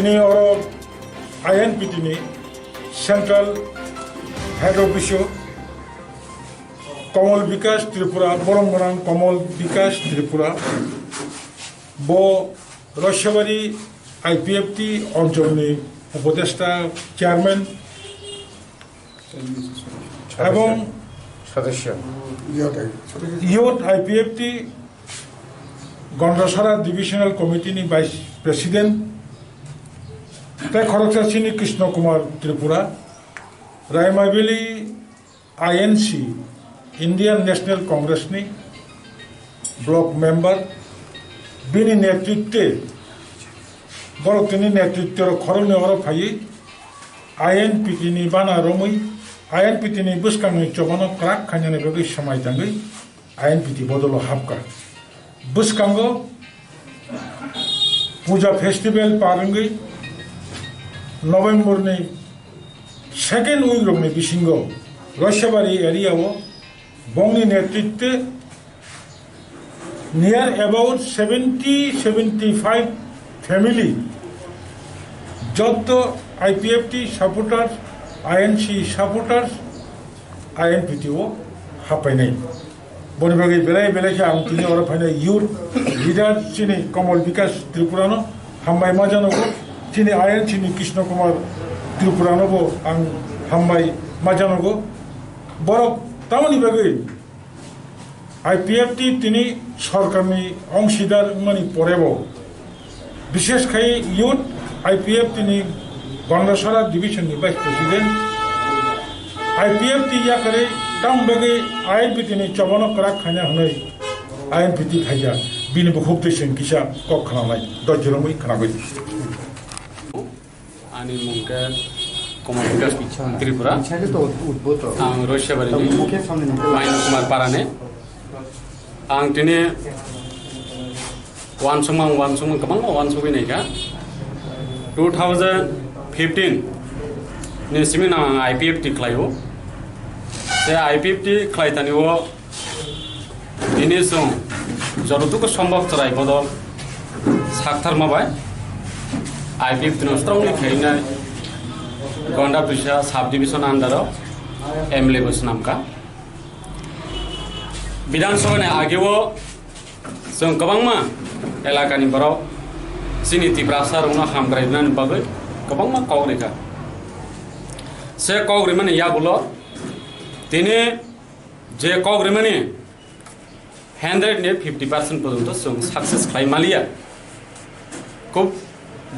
tini oro INPT ni Central Head Office Kamal Bikash Tripura Boromorang Kamal Bikash Tripura Bo Roshawari IPFT অঞ্চলনি উপদেষ্টা chairman এবং সদস্য youth IPFT Gandacherra divisional কমিটিনি vice president তাই খরচাচিনি Krishna Kumar Tripura Raima Valley INC Indian National কংগ্রেসনি block member বিনি নেতৃত্বে বড় তিনি নেতৃত্বের খরনে হর ফাই আইএনপিটিনি বানা রমই আইএনপিটিনি বুসকাঙै চবানো ক্রাক খাইনানে বেগै समायदाङै आइएनपिटी बदल हाबका बुसकांगो पूजा फेस्टिवल पारंगै नवेम्बर नि सेकेंड उइक रंनि बिसिंगो रसबारी एरियाव बंगनि नेतृत्वे near about 70-75 family Jat IPFT सपोर्टार्स INC सपोर्टार्स आईएनपीटी हापायनाय बनि बागै बेलाय बेलायखे आं तिनि अर फायनाय युथ लिडार चिनि कमल विकास त्रिपुरानो हामबाय मा जानांगौ तिनि आईएनसी नि कृष्ण कुमार त्रिपुरानोबो आं हामबाय मा जानांगौ बर तामनि बागै आईपीएफटी तिनि सरकारनि अंशीदार मानि परेबो विशेष खाय युथ आईपीएफटी नि गंडासरा डिविजन नि वाइस प्रेसिडेंट आईपीएफटी या करे तम बगे आईएनपीटी नि चबनो क्राक खाना हनै आईएनपीटी खाया बिनि बखुब दैसेन किसा कक खानाय दजरमै खानाबै आनि मुंके कमल विकास त्रिपुरा आं रसबारिनि माइना कुमार पाराने आं दिनै वानसुमा गोबां वानसुबैनायखा 2015 नि सिमिन आं आईपीएफटी खालायो से आईपीएफटी खालायतानिव दिनै जों जतटुकु सम्भव तराय बदल साकथारमाबाय आईपीएफटी नो स्ट्रंगलि खायनाय गंडा दुइसा साब डिविजन आन्डाराव एमएलए बस नामका विधानसभानि आगेव जों गोबांमा एलाकानि बराव जोंनि तिप्रासारनो हामग्रायनायनि बागै गोबांमा कग्रिखा से कग्रिमानि यागुलो दिनै जे कग्रिमानि 100 ने 50% पर्यन्त जों साक्सेस खालामलिया खुब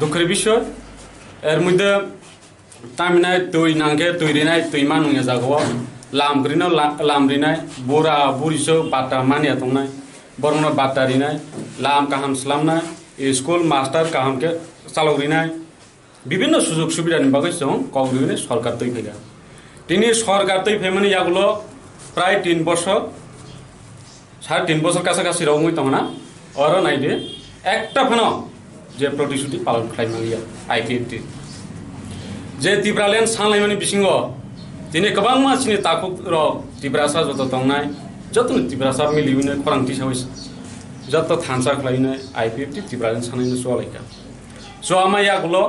दुखुर विषय एर मध्य तामिनाय दै नांगे दैरिनाय दैमा नङा जागोआव लामरिनाय बुरा बुरिसो बाटा मानिया दंनाय बरमना बाटारिनाय लाम काहाम स्लामनाय स्कुल मास्टार काहाम के चालौरिनाय विभिन्न सुजुग सुबिदानि बागै जों कग्रिमानि सरकार दै फैगा दिनै सरकार दै फैमानि यागुलो प्राय 3 বছর 3.5 বছর কাছাকাছি রঙই তংনা অর নাইদে একটা ফানো যে প্রতিশ্রুতি পালন খাইমালিয়া आईपीएफटी जे तिब्रालेन सानलायमानि बिसिंग दिनै गोबां मानसिनि ताखु र तिब्रासा जत दंनाय जतन तिब्रासा मिलिविनो खरांथि सावै जत थानसा खलायनो आईपीएफटी तिब्रालेन सानैनो सलायका जमा यागुलो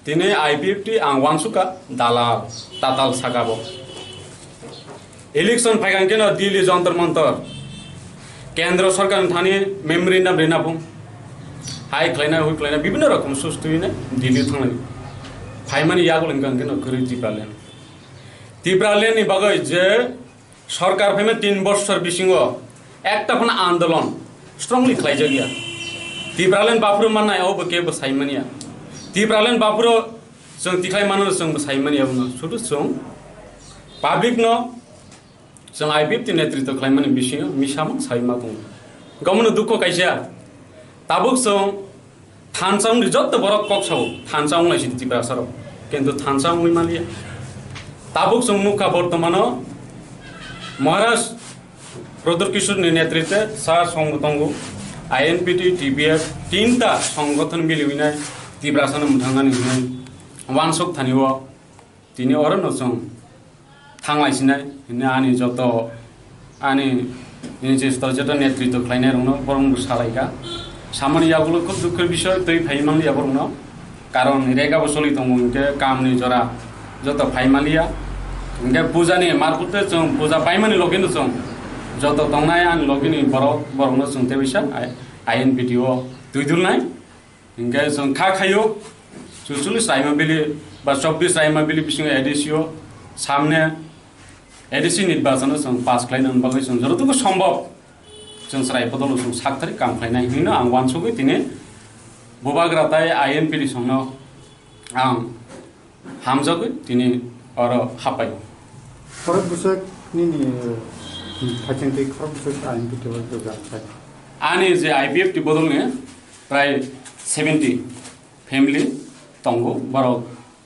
दिनै आईपीएफटी आं वानसुका दालाल ताताल सागाबो इलेक्शन फाइगांकेन दिल्ली जंतर मंतर केंद्र सरकार थानी मेमोरेंडम रेनाबुं हाई खलायना हुई खलायना विभिन्न रकम सुस्तुयैनो दिल्ली थांनाय फाइमानि यागुलंगांकेन गरि तिब्रालेन नि बागै जे सरकार फाइमा 3 বছর बिसिंग एकटा फन आंदोलन स्ट्रंगलि खलायजा गया तिब्रालेन बाफुर माननाय अब केबो साइमानिया तिब्रालेन बाफुर जों तिखाय मानो जों साइमानिया बुङो सुदु जों पब्लिक न जों आईपीएफटी नेतृत्व खालामनानै बिसिङो मिसामोन साइमा बुङो गावनो दुख कायसा ताबुक जों थानसाउन जत बरक कक्साव थानसाउन लाइसि तिब्रासाराव किन्तु थानसाउन मालिया ताबुक जों मुखा बर्तमान महाराज प्रदर किशोर नेतृत्व सा संगठनगु आईएनपीटी टीपीएफ तीनटा संगठन मिलिविनाय तिब्रासानो मुथांगानि हिनाय वानसक थानिव दिनै अरन जों थांलायसिनाय हिने आनि जत आनि निजे स्तर जत नेतृत्व खालायनाय रंनो बरंबो सालायगा सामानि यागुलो खुब दुखुर विषय दै फाइमांनि याबरनो কারণ রেগা বসলি দङ इनके कामनि जरा जत फाइमालिया इनके पूजानि मार्फते जों पूजा फाइमानि लगिनो जों जत दंनाय आं लगिनि बरनो जों तेबिसा आइन भिडिअ दुइदुलनाय इनके जों खायो 44 राइमाबिलि बा 24 राइमाबिलि बिसिङ एडिसियो सामने एडिसि निर्वाचन जों पास खालायनो बागै जों जरतुको सम्भव जों साराय बदल जों साक्तारि काम खालायनाय हिनो आं वानसुगै दिनै बुबाग्राताय आइएनपिडि संनो आं हामजागै दिनै आरो हापाय खरब बुसक निनि फाइथिंथि खरब बुसक आइएनपिडि जोगा आनि जे आइपिएफटि बदलनि प्राय 70 फेमिलि दंगो बरक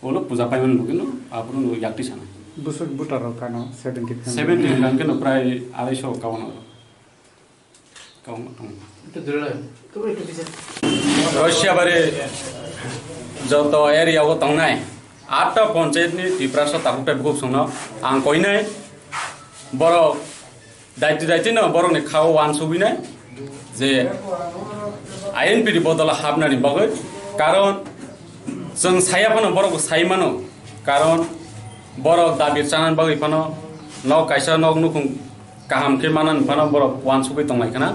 ओलो पूजा पाइमन लगिनो आपुरु याक्ति साना बुसक बुटाराव कानो 70 70 लांकेनो प्राय 250 काउन रशिया बारे जत एरियाव तंनाय 8टा पञ्चायतनि टिप्रासा ताकुटा बुक संनो आं कइनाय बर दायित्व बरनि खाव वानसुबिनाय जे आइएनपिडि बदल हाबनानि बागै कारण जों सायाफानो बरखौ सायमानो कारण बर दाबि चानान बागै फानो न कायसा नक नुखुं गाहाम के मानान फानो बर वानसुबै तंनायखाना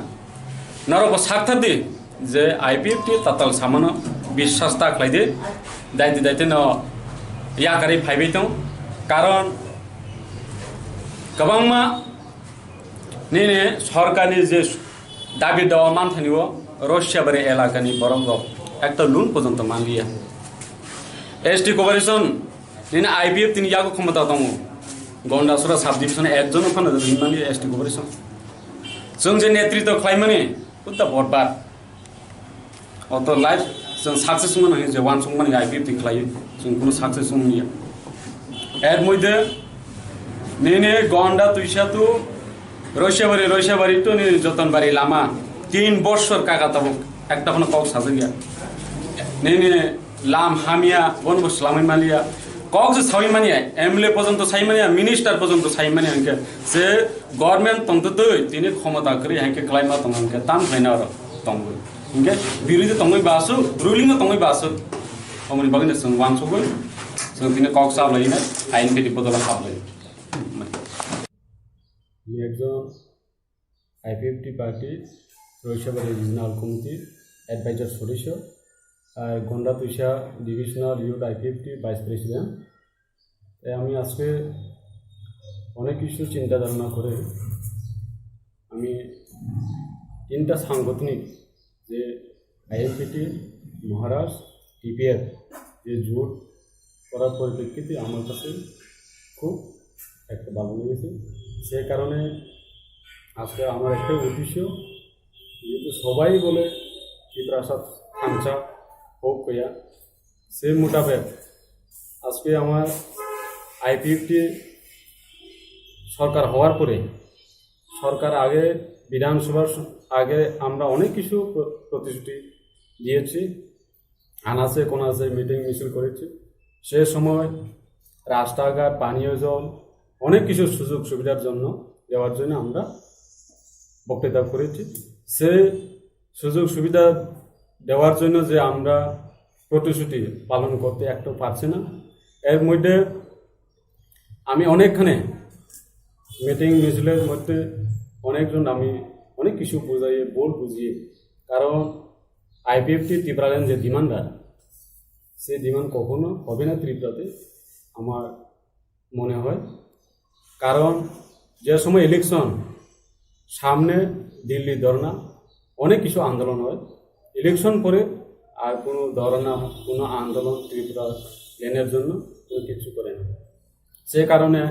नरको साक्थारदि जे आइपिएफटि ताताल सामानो বিশ্বাস ताख्लायदि दायित्व न याकारि फाइबै दं कारण गोबांमा निने सरकारनि जे दाबि दावा मानथानिव रशियाबारि एलाकानि बरंग একটা লুন পর্যন্ত মানলিয়া এসটি কোপারেশন নিনে আইপিএফ তিনি ইয়াগো ক্ষমতা দङ গন্ডাসুরা সাব ডিভিশন একজন ফানো রিমানি এসটি কোপারেশन जों जे नेतृत्व खालायमानि उता भटबार अत लाइफ जों साक्सेस मोन जे वान सं मानि आइपिएफ ति खालायो जों कुनु साक्सेस मोनिया एर मइदे नेने गन्डा तुइसा तु रशियाबारि तो नि जतनबारि लामा 3 বছর काका तब একটা কোনো কক সাজে গিয়া नेने लाम हामिया बन बसलामै मालिया কক যে সাই মানিয়া এমএলএ পর্যন্ত সাই মানিয়া মিনিস্টার পর্যন্ত সাই মানিয়া আঙ্কে যে গভর্নমেন্ট তন্ত দই তিনি ক্ষমতা করে হাঁকে ক্লাইমা তঙ্গকে তাম ফাইনা আর তঙ্গ ইনকে বিরোধী তঙ্গই বাসু রুলিং তঙ্গই বাসু অমনি বাগিনে जों वानसुगै जों তিনি কক সাবলাইনা আইন পেটি বদলা সাবলাই আমি একজন আইপিএফটি পার্টি রশিয়াবাড়ি রিজনাল কমিটির অ্যাডভাইজার সদস্য আর Ganda Twisa divisional youth IPFT vice president আমি আজকে অনেক কিছু চিন্তা ধারণা করে আমি 3টা সাংগঠনিক যে আইএনপিটি মহারাষ্ট্র টিপিএফ যে জোট করার পরিপ্রেক্ষিতে আমার কাছে খুব একটা ভালো লেগেছে সে কারণে আজকে আমার একটা উদ্দেশ্য যেহেতু সবাই বলে টিপ্রাসাদ খাঞ্চা হোক কইয়া সে মোতাবেক আজকে আমার আইপিএফটি সরকার হওয়ার পরে সরকার আগে বিধানসভার আগে আমরা অনেক কিছু প্রতিশ্রুতি দিয়েছি আনাচে কোনাচে মিটিং মিছিল করেছি সে সময় রাস্তাঘাট পানীয় জল অনেক কিছু সুযোগ সুবিধার জন্য দেওয়ার জন্য আমরা বক্তৃতা করেছি সে সুযোগ সুবিধা দেওয়ার জন্য যে আমরা প্রতিশ্রুতি পালন করতে একটু পারছি না এর মধ্যে আমি অনেকখানে মিটিং মিছিলের মধ্যে অনেকজন আমি অনেক কিছু বুঝিয়ে কারণ আইপিএফটি ত্রিপুরাল্যান্ড যে ডিমান্ডার সেই ডিমান্ড কখনো হবে না ত্রিপুরাতে আমার মনে হয় কারণ যে সময় ইলেকশন সামনে দিল্লি ধর্না অনেক কিছু আন্দোলন হয় ইলেকশন পরে আর কোনো ধর্না কোনো আন্দোলন ত্রিপুরা লেনের জন্য কোনো কিছু করে না সে কারণে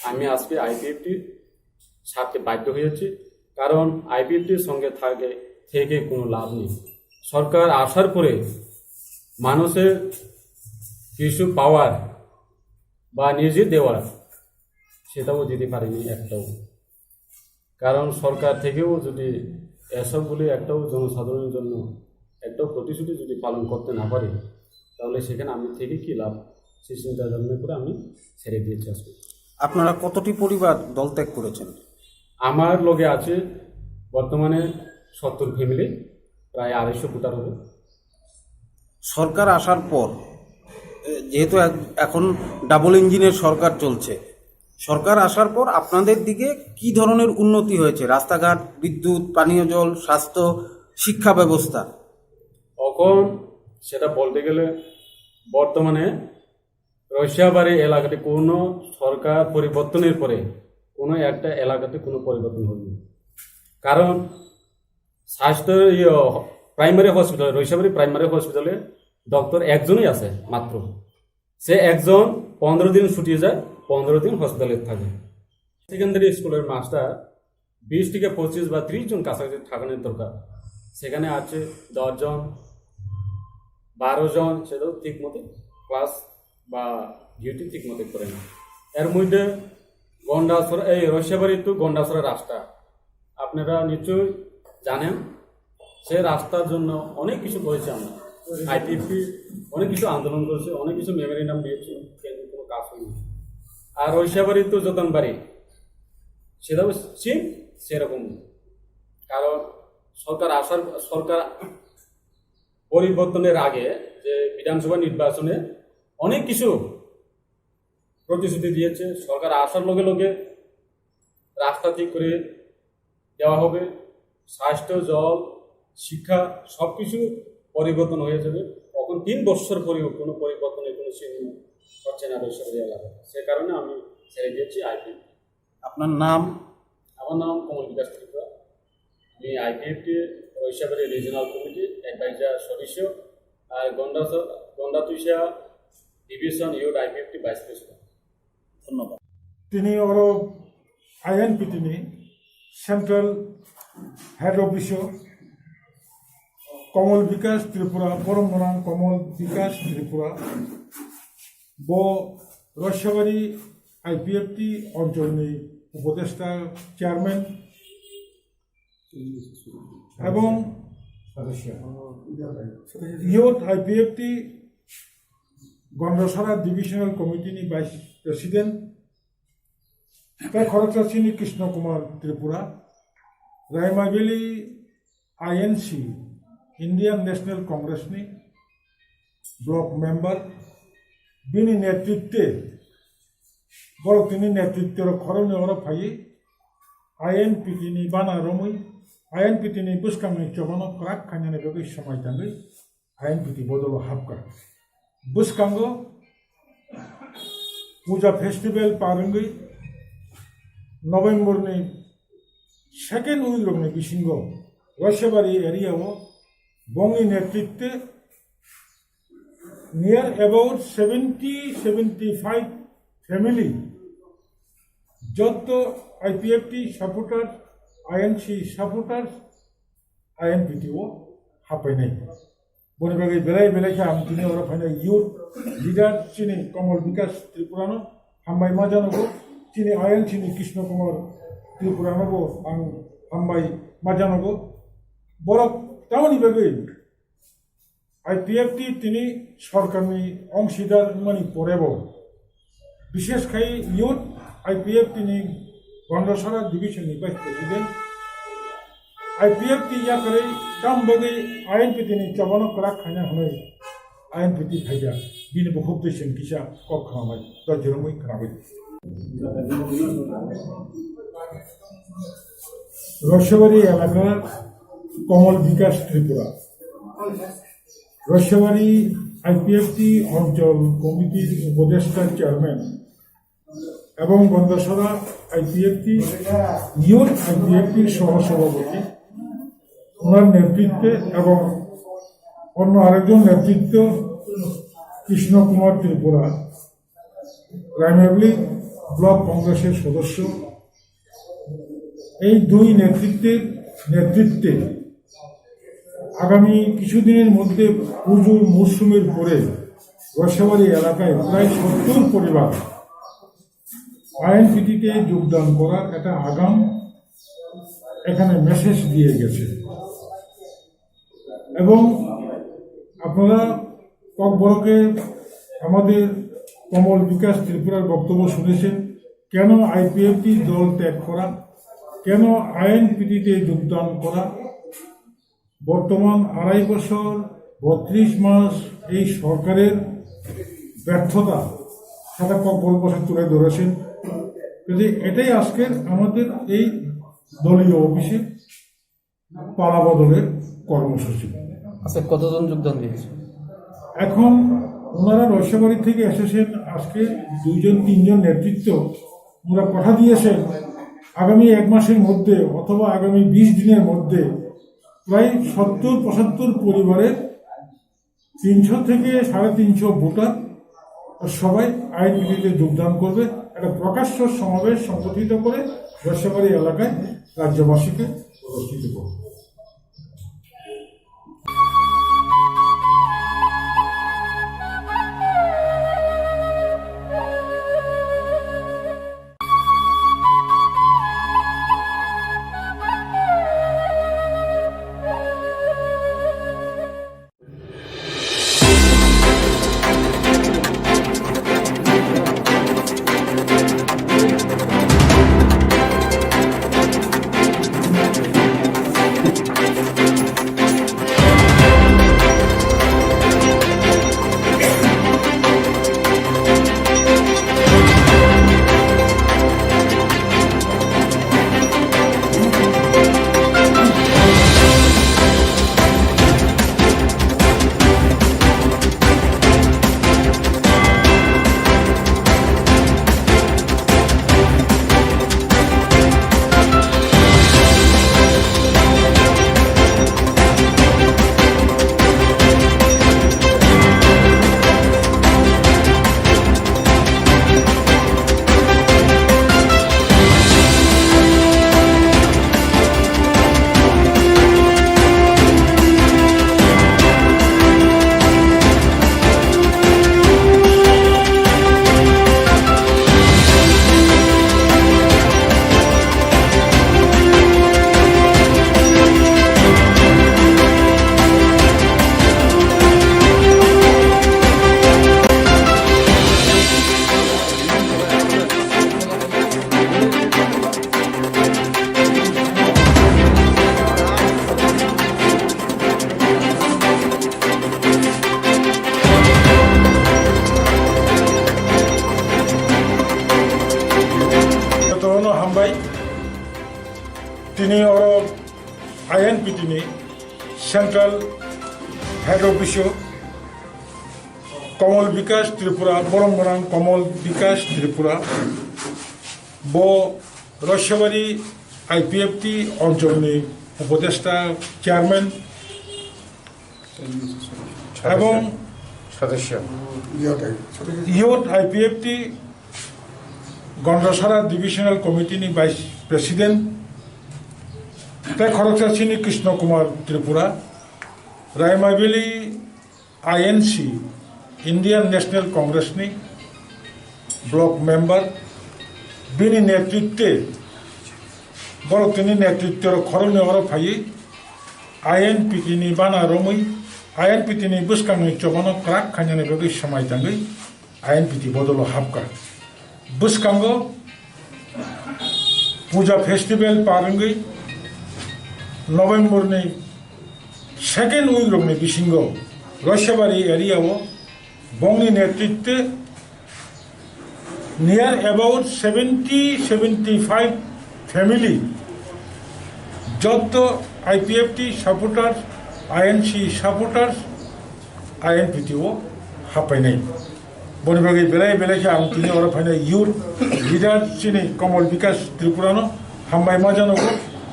আমি আজকে আইপিএফটির সাথে বাধ্য হয়েছি কারণ আইপিএফটির সঙ্গে থেকে কোনো লাভ নেই সরকার আসার পরে মানুষের কিছু পাওয়ার বা নিজে দেওয়ার সেটাও দিতে পারেনি একটাও কারণ সরকার থেকেও যদি এসবগুলি একটাও জনসাধারণের জন্য একটাও প্রতিশ্রুতি যদি পালন করতে না পারে তাহলে সেখানে আমি থেকে কী লাভ সেই চিন্তা ভাবনা করে আমি ছেড়ে দিয়েছি আজকে আপনারা কতটি পরিবার দল ত্যাগ করেছেন আমার লগে আছে বর্তমানে 70 ফ্যামিলি প্রায় 250 ফুটার হবে সরকার আসার পর যেহেতু এখন ডাবল ইঞ্জিনের সরকার চলছে, সরকার আসার পর আপনাদের দিকে কি ধরনের উন্নতি হয়েছে? রাস্তাঘাট, বিদ্যুৎ, পানীয় জল, স্বাস্থ্য, শিক্ষা ব্যবস্থা? এখন সেটা বলতে গেলে বর্তমানে রশিয়াবাড়ি এলাকাতে কোনো সরকার পরিবর্তনের পরে কোনো একটা এলাকাতে কোনো পরিবর্তন হয়নি। কারণ স্বাস্থ্য প্রাইমারি হসপিটাল, রশিয়াবাড়ি প্রাইমারি হসপিটালে ডক্টর একজনই আছে মাত্র। সে একজন 15 দিন ছুটি যায়, 15 দিন হসপিটালে থাকে। সেকেন্ডারি স্কুলের মাস্টার 20 থেকে 25 বা 30 জন কাছাকাছি থাকানোর দরকার। সেখানে আছে 10 জন, 12 জন, সেটাও ঠিক মতো ক্লাস বা ডিউটি ঠিক মতো করে না। এর মধ্যে গন্ডাছড়া, এই রশিয়াবাড়ি টু গন্ডাছড়া রাস্তা আপনারা নিশ্চয়ই জানেন। সে রাস্তার জন্য অনেক কিছু করেছে আমরা, আইপিএফটি অনেক কিছু আন্দোলন করেছে, অনেক কিছু মেমোরেন্ডাম দিয়েছে, কিন্তু কোনো কাজ হয়নি। আর রশিয়াবাড়ি তো যতনবাড়ি সেটাও সেম সেরকম। কারণ সরকার পরিবর্তনের আগে যে বিধানসভা নির্বাচনে অনেক কিছু প্রতিশ্রুতি দিয়েছে। সরকার আসার লগে লগে রাস্তা ঠিক করে দেওয়া হবে, স্বাস্থ্য, জল, শিক্ষা সব কিছু পরিবর্তন হয়ে যাবে। তখন 3 বছর পরেও কোনো পরিবর্তনের কোনো চিহ্ন হচ্ছে না রশিয়াবাড়ি এলাকায়। সে কারণে আমি ছেড়ে দিয়েছি আইপিএফটি। আপনার নাম? আমার নাম কমল বিকাশ ত্রিপুরা। আমি IPFT Raishyabari regional committee adviser সদস্য, আর Gandatwisa division youth IPFT vice president. ধন্যবাদ। তিনি ওর INPT ni central head office Kamal Bikash Tripura, পরম নাম কমল বিকাশ ত্রিপুরা ব রশিয়াবাড়ি আইপিএফটি অঞ্চলনি উপদেষ্টা চেয়ারম্যান এবং ইয়ুথ আইপিএফটি গন্ডাছড়া ডিভিশনাল কমিটিনি ভাইস প্রেসিডেন্ট খরচাচিনি Krishna Kumar Tripura, Raima Valley INC Indian National কংগ্রেসনি ব্লক মেম্বার বিনি নেতৃত্বে তিনি নেতৃত্বের খরণে ওরা ফাই INPT ni বানা রমই INPT ni বুসকামনি চবানো ক্রাক খাইনানে বেগৈ সময় তাঙ্গৈ INPT বদল হাবকা বুসকাঙ্গ পূজা ফেস্টিভ্যাল পারঙ্গৈ নভেম্বরনি সেকেন্ড উইকনি বিসিঙ্গ রশিয়াবাড়ি এরিয়াও বঙ্গি নেতৃত্বে নিয়ার অ্যাবাউট 70-75 ফ্যামিলি যত আইপিএফটি সাপোর্টার, INC সাপোর্টার, INPTও হাফাইনাই বনে বাগে বেলাই বেলাইখা আমি তিনি ওরা ফাইনাই ইউথ লিডার চিনি কমল বিকাশ ত্রিপুরানো হামবাই মা জানাবো, চিনি INC ni কৃষ্ণ কুমার ত্রিপুরানবো আং হামবাই মা জানাবো বড় তাওনি বাগে আইপিএফটি তিনি সরকারনি অংশীদার মানি পরেব বিশেষ খাই youth IPFT ni Gandacherra division ni vice president IPFT ইয়া করে কাম বাগে INPT ni চবানো ক্রাক খাইনা হলাই INPT ফাইজা বিনি বহুত দেশন কিসা কক খামাই দজরমই খামাই রশিয়াবাড়ি এলাকার কমল বিকাশ ত্রিপুরা, রশিয়াবাড়ি আইপিএফটি অঞ্চল কমিটির উপদেষ্টা চেয়ারম্যান এবং গন্ডাছড়া আইপিএফটি ইউথ আইপিএফটির সহসভাপতি, ওনার নেতৃত্বে এবং অন্য আরেকজন নেতৃত্ব কৃষ্ণ কুমার ত্রিপুরা, প্রাইমারি ব্লক কংগ্রেসের সদস্য, এই দুই নেতৃত্বে আগামী কিছুদিনের মধ্যে পুজোর মরশুমের পরে রশিয়াবাড়ি এলাকায় প্রায় 70 পরিবার INPT-তে যোগদান করার একটা আগাম এখানে মেসেজ দিয়ে গেছে। এবং আপনারা ককবরকে আমাদের কমল বিকাশ ত্রিপুরার বক্তব্য শুনেছেন, কেন আইপিএফটি দল ত্যাগ করা, কেন INPT-তে যোগদান করা। বর্তমান 2.5 বছর 32 মাস এই সরকারের ব্যর্থতা সেটা কয়েক বছর তুলে ধরেছেন। যদি এটাই আজকের আমাদের এই দলীয় অফিসে পালা বদলের কর্মসূচি। আচ্ছা, কতজন যোগদান দিয়েছে? এখন ওনারা রয়সাবাড়ি থেকে এসেছেন, আজকে 2-3জন নেতৃত্ব ওনারা কথা দিয়েছেন আগামী 1 মাসের মধ্যে অথবা আগামী 20 দিনের মধ্যে প্রায় 70-75 পরিবারের 300 থেকে 350 ভোটার সবাই আইনপিটিতে যোগদান করবে। একটা প্রকাশ্য সমাবেশ সংগঠিত করে রয়সাবাড়ি এলাকায় রাজ্যবাসীকে প্রস্তুত করবে। হামবাই তিনি INPT central head office Kamal Bikash Tripura বরমবরাং কমল বিকাশ ত্রিপুরা ব রয়সাবাড়ি IPFT অঞ্চলনি উপদেষ্টা চেয়ারম্যান এবং সদস্য ইয়ট IPFT গন্ডাছড়া ডিভিশনাল কমিটিনি ভাইস প্রেসিডেন্ট তাই খড়গসাচিনি Krishna Kumar Tripura Raima Valley INC Indian National কংগ্রেসনি ব্লক মেম্বার বিনি নেতৃত্বে বড় তিনি নেতৃত্বের খরনে ফাই INPT ni বানা রমই INPT ni বুসকাংনি চবানো ক্রাক খাঞ্জানে বেগৈ সময় তাঙ্গৈ INPT বদল হাবকা বুসকাঙ্গো পূজা ফেস্টিভ্যাল পারঙ্গৈ নভেম্বর ni সেকেন্ড উইক রংনি বিসিঙ্গ রয়সাবাড়ি এরিয়াও বংনি নেতৃত্বে নিয়ার অ্যাবাউট 70-75 ফ্যামিলি যত IPFT supporter INC supporter INPT ও হাপাইনাই বনিবাগै বেলায় বেলায় আं তিনি ওরা ফাইনাল ইউথ লিডার চিনি কমল বিকাশ ত্রিপুরানো হামবাই মাজানগো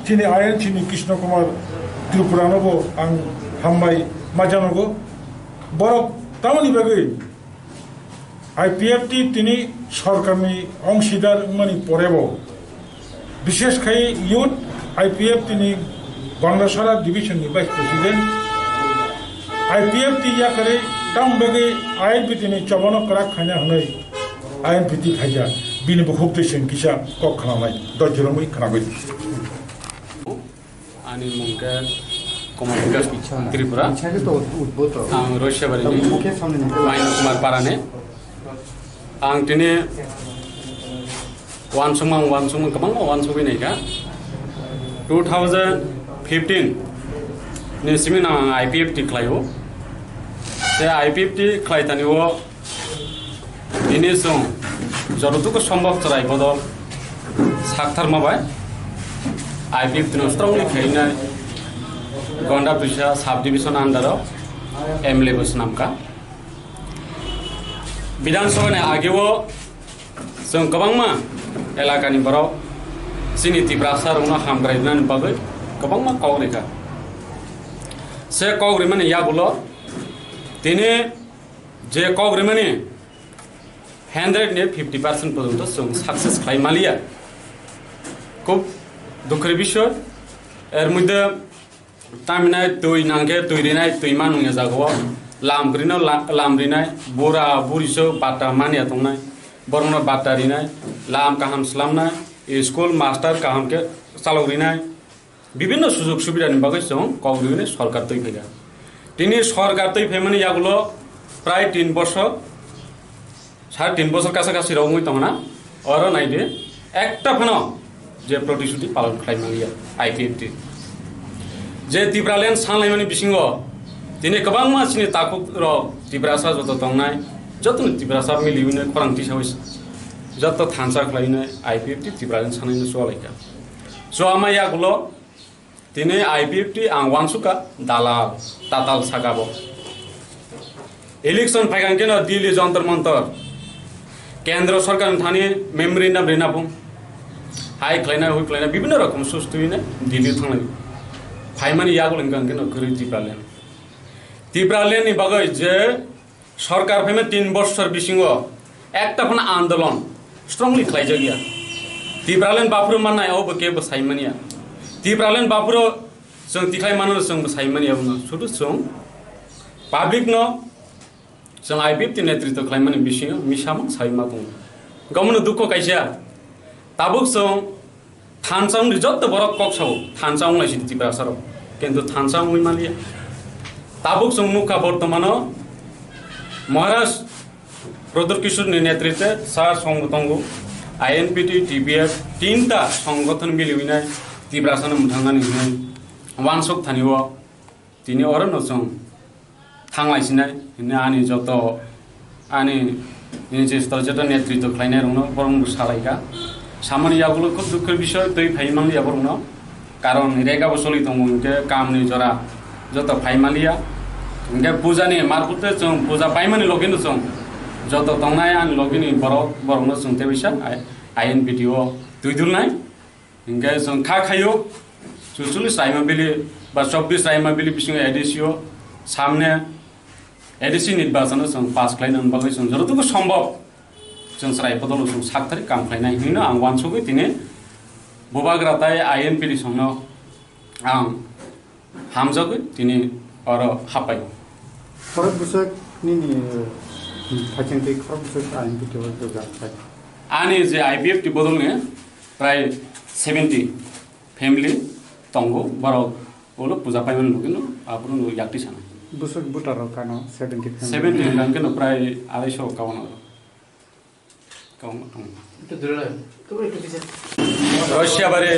চিনি INC ni কৃষ্ণ কুমার ত্রিপুরানবো আं হামবাই মাজানগো বড় তামনি বাগৈ IPFT তিনি সরকারনি অংশীদার মানে পরেব বিশেষ খাই youth IPFT ni Gandacherra division ni vice president IPFT ইয়া করে দাম বাগৈ INPT ni চবানো করা খাইনা হनै INPT খাইয়া বিনি বখুবতেছেন কিসা কক খানালাই দজরমই খানাबै आंनि मुंखौ कमल बिकास त्रिपुरा आं रयसाबारिनि माइनु कुमार पाराने आं दिनै वानसुमां गोबां वानसुबैनायखा 2015 नि सिमिन आं IPFT खालायो से आईपीएफटी खालायतानिओ दिनै जों जतटुकु सम्भव चराय बदल साकथारमाबाय आईपीएफटी स्ट्रंगलि खायनाय गंडा पुलिसा साब डिविजन आन्डाराव एमएलए नामका विधानसभानि आगेओ जों गोबांमा एलाकानि बराव जोंनि तिप्रासा रौना हामग्रायनायनि बागै गोबांमा कग्रिखा से कग्रिमानि यागुल दिनै जे कग्रिमानि 100% पर्यन्त जों साक्सेस खालामलिया खूब दुखुर विषय एर मध्य तामिनाय दै नांगे दैरिनाय दैमा नङा जागोआव लामरिनाय बुरा बुरिसो बाटा मानिया दंनाय बरमना बाटारिनाय लाम काहाम स्लामनाय स्कुल मास्टार काहाम के चालौरिनाय विभिन्न सुजुग सुबिदानि बागै जों कग्रिमानि सरकार दै फैगा दिनै सरकार दै फैमानि यागुल प्राय 3 বছর 3.5 বছর কাছাকাছি রঙই তংনা और नायदो একটা ফোন যে প্রতিশ্রুতি পালন খালাইমালিয়া आईपीएफटी जे तिब्रालेन सानलायमानि बिसिङ दिनै गोबां मानसिनि ताकुक र तिब्रासा जत दंनाय जतन तिब्रासा मिलिउने खरांथि सावै जत थानसा खालायनाय आईपीएफटी तिब्रालेन सानैनो सलायका जमा यागुल दिनै आईपीएफटी आं वानसुका दालाल ताताल सागाबो इलेक्शन फाइगांकेन दिल्ली जंतर मंतर केंद्र सरकार थानी मेमोरेन्डाम रेनाबुं हाय खालायनाय हुइ खालायनाय विभिन्न रोखोम सुस्तुयैनो दिल्ली थांनाय फाइमानि यागुल गांकेन गरि तिब्रालेननि बागै जे सरकार फाइमा 3 বছর बिसिङ একটা फन आन्दोलन स्ट्रंगलि खालायजागिया तिब्रालेन बाफुर माननाय अब केबो साइमानिया तिब्रालेन बाफुर जों तिखाय मानो जों साइमानिया बुङो सुदु जों पाब्लिक न जों आईपीएफटी नेतृत्व खालामनानै बिसिङ मिसामा साइमा दं गावनो दुखु कायसा ताबुक जों थानसाउं जत बर कक्साव थानसाउं लाइसि तिब्रासाराव किन्तु थानसाउं मालिया ताबुक जों मुखा बर्तमान महाराज प्रदुर किशोरनि नेतृत्व सार संगठनगु आईएनपीटी टीपीएफ 3टा संगठन मिलिनाय तिब्रासानो मुथांनानै होनाय वानसक थानिव दिनै अरन जों थांलायसिनाय आनि जत आनि जे जत नेतृत्व खालायनाय रंनो बरंबो सालायगा सामानि यागुल खुब दुखुर विषय दै फाइमालिया बरंनो कारण रेगाबो सलि दङ इनके कामनि जरा जत फाइमालिया इनके पूजानि मार्फते जों पूजा पाइमानि लगिन जों जत दंनाय आनि लगिनि बरंनो जों तेबिसा आईएनपीटीओ दुइदुलनाय इनके जों खायो 44 रायमाबिलि बा 24 रायमाबिलि बिसिङ एडिसिओ सामने एडिसी निर्वाचन जों पास खालायनानै बागै जों जतटुकु सम्भव जों साराय बदल जों साकथारि काम खालायनाय हिनो आं वानसुगै दिनै बुबाग्राताय आईएनपीटी संनो आं हामजगै दिनै और हापाय खरब बुसकनि फाइथिंथि खरब बुसक आईएनपीटी जगा आनि जे आईपीएफटी बदलने प्राय 70 फेमिली तंगो बरो बोलो पूजा पाइमन लगिनो आपुन याक्ति साना बुसक बुटार कानो 70 गांकेन प्राय 251 रशिया बारे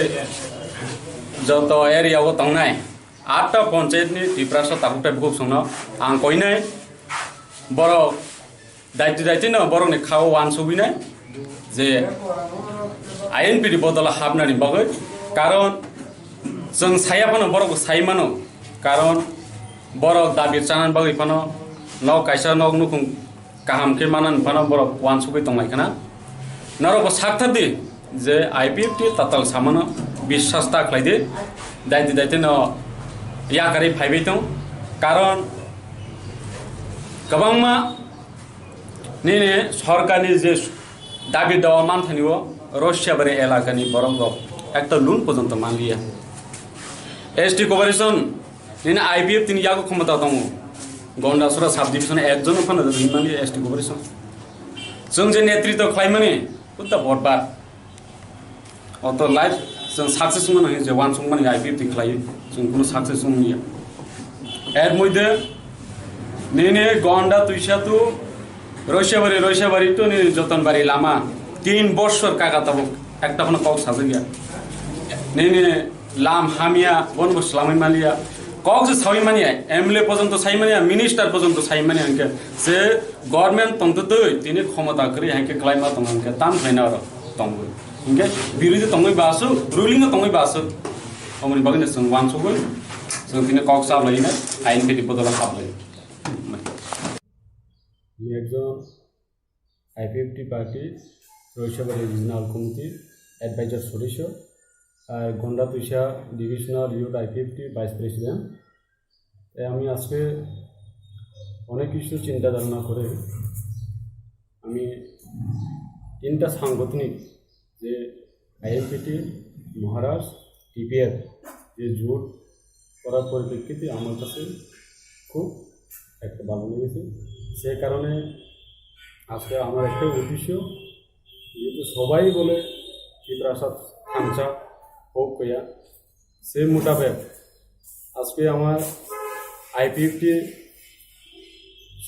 जत एरियाव तंनाय 8टा पंचायतनि तिब्रासा ताकुटा बुक संनो आं कइनाय बर दायित्व न बरनि खाव वानसुबिनाय जे आईएनपीटी बदल हाबनानि बागै कारण जों सायाफानो बरको साइमानो कारण बर दाबि चानान बागै फानो न कायसा न नुखुं काहाम के मानान फानो बर वानसुबै तंनायखाना नरबो साकथारदि जे आईपीएफटी ताताल सामानो विश्वासता खालायदि दायित्व न याकारि फाइबाय दं कारण गोबांमा निने सरकारनि जे दाबि दावा मानथानिव रशिया बारे एलाकानि बरंग একটা লুন পর্যন্ত মানলিয়া एसटी कोअपरेशन निने आईपीएफ तिनि यागो क्षमता दङ गन्डासुरा साब डिभिजन एकजन फानो मानलिया एसटी कोअपरेशन जों जे नेतृत्व खालायमानि उद्दा भटबार अत लाइफ जों साक्सेस मोन जे वान सं मानि आईपीएफ खालायो जों कुनु साक्सेस मोनिया एर मध्य निने गन्डा तुइसातु रशिया बारी तो नि जतनबारी लामा 3 বছর कागाताबो एकटा फानो कक साजगिया निने लाम हामिया बनबो स्लामै मालिया কক যে সাইমানিয়া এমএলএ পর্যন্ত সাইমানিয়া মিনিস্টার পর্যন্ত সাইমানিয়া হাঙ্কে যে গভর্নমেন্ট তন্ততই তিনি ক্ষমতা করে হাঙ্কে ক্লাইমা তঙ্গকে তাম ফাইনা আর তঙ্গ হাঙ্কে বিরোধী তঙ্গই বাসু রুলিং তঙ্গই বাসু অমনি বাগিনে जों वानसगोन जों তিনি কক সাবলাইনা আইন পেটি বদলা সাবলাই আমি একজন আইপিএফটি পার্টি রৈশাবাড়ি রিজনাল কমিটির অ্যাডভাইজার সদস্য আর Gandatwisa divisional youth IPFT vice president. আমি আজকে অনেক কিছু চিন্তা ধারণা করে আমি তিনটা সাংগঠনিক যে আইএনপিটি মহারাষ্ট্র টিপিএফ যে জোট করার পরিপ্রেক্ষিতে আমার কাছে খুব একটা ভালো লেগেছে। সে কারণে আজকে আমার একটা উদ্দেশ্য, যেহেতু সবাই বলে ত্রিপ্রাসাদ খাঞ্চা হোক কইয়া সেই মোতাবেক আজকে আমার আইপিএফটি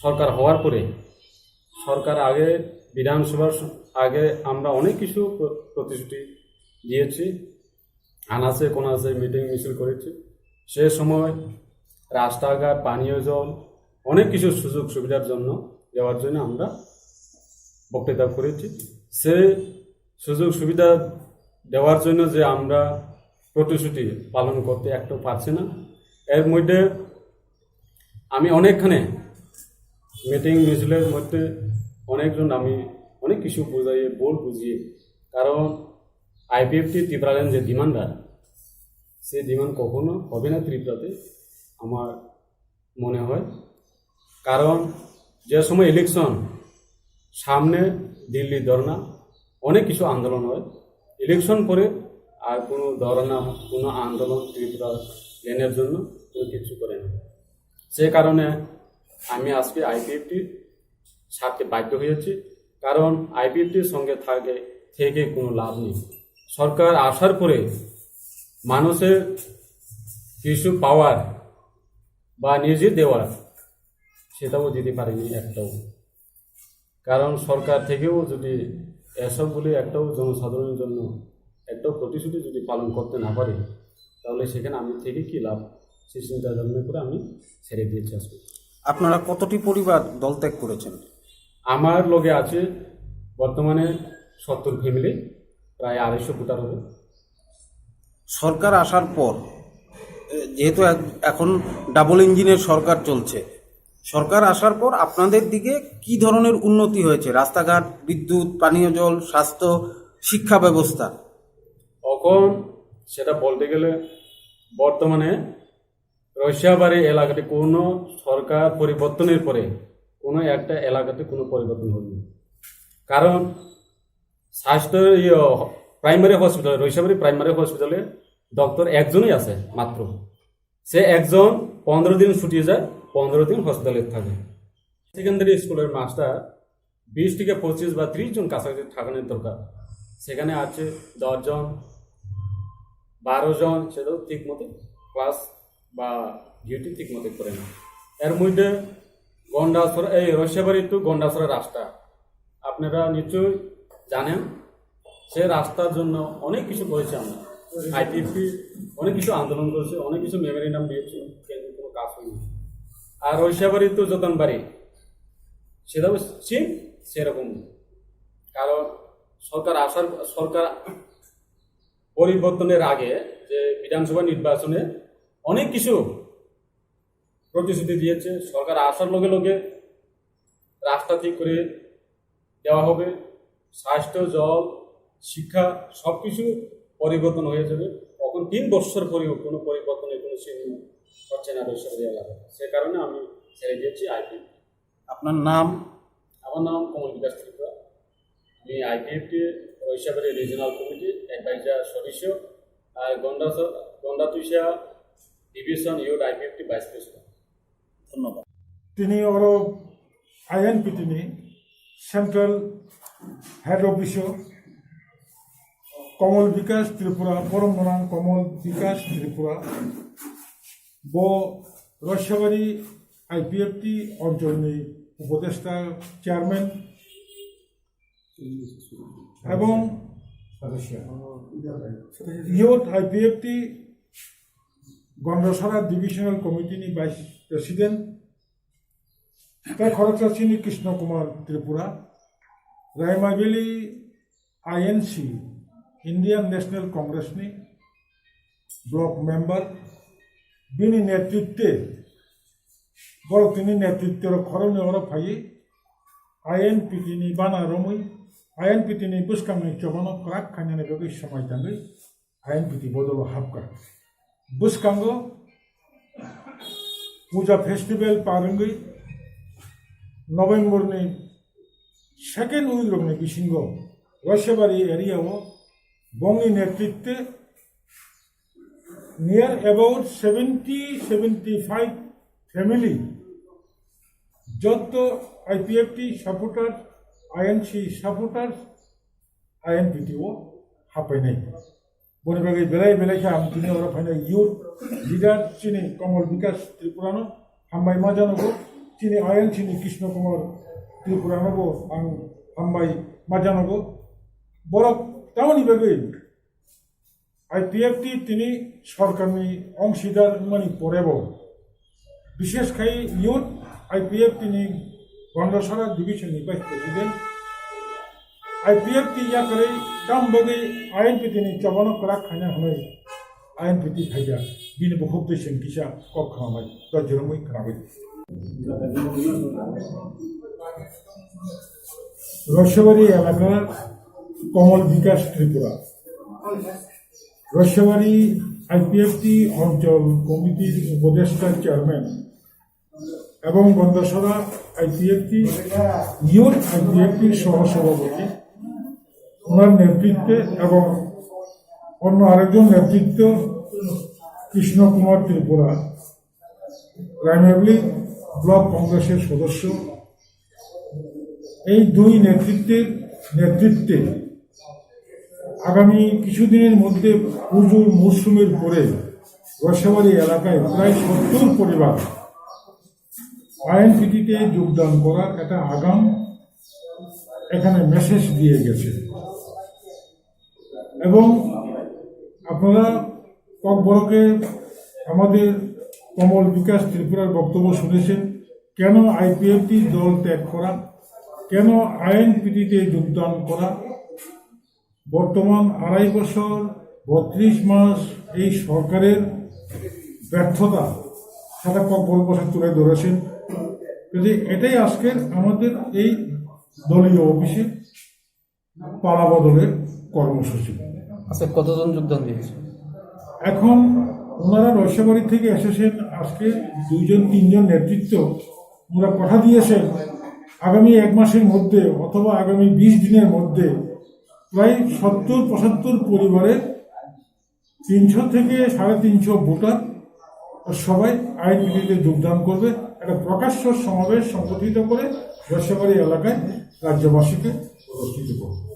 সরকার হওয়ার পরে সরকার আগে বিধানসভার আগে আমরা অনেক কিছু প্রতিশ্রুতি দিয়েছি, আনাচে কোনাচে মিটিং মিছিল করেছি। সে সময় রাস্তাঘাট পানীয় জল অনেক কিছু সুযোগ সুবিধার জন্য দেওয়ার জন্য আমরা বক্তৃতা করেছি। সে সুযোগ সুবিধা দেওয়ার জন্য যে আমরা প্রতিশ্রুতি পালন করতে একটু পারছি না। এর মধ্যে আমি অনেকখানে মিটিং মিছিলের মধ্যে অনেকজন আমি অনেক কিছু বুঝাইয়ে বুঝিয়ে, কারণ আইপিএফটি ত্রিপুরার যে ডিমান্ডার সেই ডিমান্ড কখনো হবে না ত্রিপুরাতে আমার মনে হয়। কারণ যে সময় ইলেকশন সামনে, দিল্লি ধর্না অনেক কিছু আন্দোলন হয়, ইলেকশন পরে আর কোনো ধর্না কোনো আন্দোলন ত্রিপুরা লেনের জন্য কোনো কিছু করে না। সে কারণে আমি আজকে আইপিএফটির সাথে বাধ্য হয়েছি, কারণ আইপিএফটির সঙ্গে থেকে কোনো লাভ নেই। সরকার আসার পরে মানুষের কিছু পাওয়ার বা নিজে দেওয়ার সেটাও দিতে পারেনি একটাও। কারণ সরকার থেকেও যদি এসবগুলি একটাও জনসাধারণের জন্য একটাও প্রতিশ্রুতি যদি পালন করতে না পারে, তাহলে সেখানে আমি থেকে কী লাভ, সেই চিন্তা ভাবনা করে আমি ছেড়ে দিয়েছি আজকে। আপনারা কতটি পরিবার দল ত্যাগ করেছেন? আমার লগে আছে বর্তমানে 70 ফ্যামিলি, প্রায় 250 ভোটার হবে। সরকার আসার পর যেহেতু এখন ডাবল ইঞ্জিনের সরকার চলছে, সরকার আসার পর আপনাদের দিকে কি ধরনের উন্নতি হয়েছে? রাস্তাঘাট, বিদ্যুৎ, পানীয় জল, স্বাস্থ্য, শিক্ষা ব্যবস্থা? এখন সেটা বলতে গেলে বর্তমানে রৈশাবাড়ি এলাকাতে কোনো সরকার পরিবর্তনের পরে কোনো একটা এলাকাতে কোনো পরিবর্তন হয়নি। কারণ স্বাস্থ্য প্রাইমারি হসপিটাল, রৈশাবাড়ি প্রাইমারি হসপিটালে ডক্টর একজনই আছে মাত্র। সে একজন 15 দিন ছুটি যায়, 15 দিন হসপিটালে থাকে। সেকেন্ডারি স্কুলের মাস্টার 20 থেকে 25 বা 30 জন কাছাকাছি থাকানোর দরকার, সেখানে আছে 10 জন 12 জন, সেটাও ঠিক মতো ক্লাস বা ডিউটি ঠিক মতো করে না। এর মধ্যে গন্ডাছড়া, এই রৈশাবাড়ি টু গন্ডাছড়া রাস্তা আপনারা নিশ্চয়ই জানেন, সে রাস্তার জন্য অনেক কিছু করেছে। আমরা আইপিএফটি অনেক কিছু আন্দোলন করেছে, অনেক কিছু মেমোরেন্ডাম দিয়েছে, কিন্তু কোনো কাজ হয়নি। আর রৈশাবাড়ি টু যতনবাড়ি সেটাও ঠিক সেরকম। কারণ সরকার পরিবর্তনের আগে যে বিধানসভা নির্বাচনে অনেক কিছু প্রতিশ্রুতি দিয়েছে। সরকার আসার লগে লগে রাস্তা ঠিক করে দেওয়া হবে, স্বাস্থ্য, জল, শিক্ষা সব কিছু পরিবর্তন হয়ে যাবে। তখন 3 বছর পরেও কোনো পরিবর্তনের কোনো চিহ্ন হচ্ছে না রৈশাবাড়ি এলাকায়। সে কারণে আমি ছেড়ে দিয়েছি আইপিএফটি। আপনার নাম? আমার নাম কমল বিকাশ ত্রিপুরা। আমি IPFT Raishyabari regional committee adviser সদস্য আর Gandatwisa division youth IPFT vice president. ধন্যবাদ। তিনি ওর INPT central head office Kamal Bikash Tripura, পরমবনাং কমল বিকাশ ত্রিপুরা ব রৈশাবাড়ি আইপিএফটি অঞ্চলনি উপদেষ্টা চেয়ারম্যান এবং ইয়ুথ আইপিএফটি গন্ডসরা ডিভিশনাল কমিটিনি ভাইস প্রেসিডেন্ট তাই খরচাচিনী Krishna Kumar Tripura Raima Valley INC Indian National কংগ্রেসনি ব্লক মেম্বার বিনি নেতৃত্বে বড় তিনি নেতৃত্বের খরণে ওরা ফাইয়ে আইএনপিটিনি বানা রমই আইএনপিটিনি বুসকামনি চবানো ক্রাক খাইনানে বেগে সময় তাঙ্গই আইএনপিটি বদল হাবকা বুসকাঙ্গ পূজা ফেস্টিভ্যাল পারঙ্গই নভেম্বরনি সেকেন্ড উইকরংনি বিসিঙ্গ রসেবাড়ি এরিয়াও বঙ্গি নেতৃত্বে নিয়ার অ্যাবাউট 75 ফ্যামিলি যত আইপিএফটি সাপোর্টার আইএনসি সাপোর্টার আইএনপিটিও হাফাইনাই বনিবাগে বেলাই বেলাইখা আমি তিনি ওরা ফাইনাল ইউথ লিডার চিনি কমল বিকাশ ত্রিপুরানো হামবাই মাজানগো চিনি আইএনসিনি কৃষ্ণ কুমার ত্রিপুরানগো আं হামবাই মাজানগো বড় টাউনি বেগে আইপিএফটি তিনি সরকারনি অংশীদার মানে পরেব বিশেষ খাই ইউথ আইপিএফ তিনি গন্ডসরা ডিভিশননি ভাইস প্রেসিডেন্ট আইপিএফটি ইয়া করে দাম বেগে আইএনপি তিনি চবানো করা খাইনা হনাই আইএনপিটি খাইয়া বিনি বহু পেশেন্ট কিসা কক খামাই দজরমই খানাবাই রসবাড়ি এলাকার কমল বিকাশ ত্রিপুরা রসবাড়ি আইপিএফটি অঞ্চল কমিটির উপদেষ্টা চেয়ারম্যান এবং গন্ডসরা আইপিএফটি ইউথ আইপিএফটির সহসভাপতি ওনার নেতৃত্বে এবং অন্য আরেকজন নেতৃত্ব কৃষ্ণ কুমার ত্রিপুরা রায়মাবলি ব্লক কংগ্রেসের সদস্য এই দুই নেতৃত্বে আগামী কিছুদিনের মধ্যে পুজোর মরশুমের পরে রসবাড়ি এলাকায় প্রায় 70 পরিবার আইএনপিটিতে যোগদান করার একটা আগাম এখানে মেসেজ দিয়ে গেছে এবং আপনারা ককবরকে আমাদের কমল বিকাশ ত্রিপুরার বক্তব্য শুনেছেন কেন আইপিএফটি দল ত্যাগ করা কেন আইএনপিটিতে যোগদান করা বর্তমান 2.5 বছর 32 মাস এই সরকারের ব্যর্থতা সেটা ককবর বছর তুলে ধরেছেন যদি এটাই আজকের আমাদের এই দলীয় অফিসে পালা বদলের কর্মসূচি আচ্ছা কতজন যোগদান দিয়েছে এখন ওনারা রসবাড়ি থেকে এসেছেন আজকে 2-3 জন নেতৃত্ব ওনারা কথা দিয়েছেন আগামী 1 মাসের মধ্যে অথবা আগামী 20 দিনের মধ্যে প্রায় 70-75 পরিবারের 300 থেকে 350 ভোটার সবাই আইনবিধিতে যোগদান করবে একটা প্রকাশ্য সমাবেশ সংগঠিত করে রসবাড়ি এলাকায় রাজ্যবাসীকে উপস্থিত করবে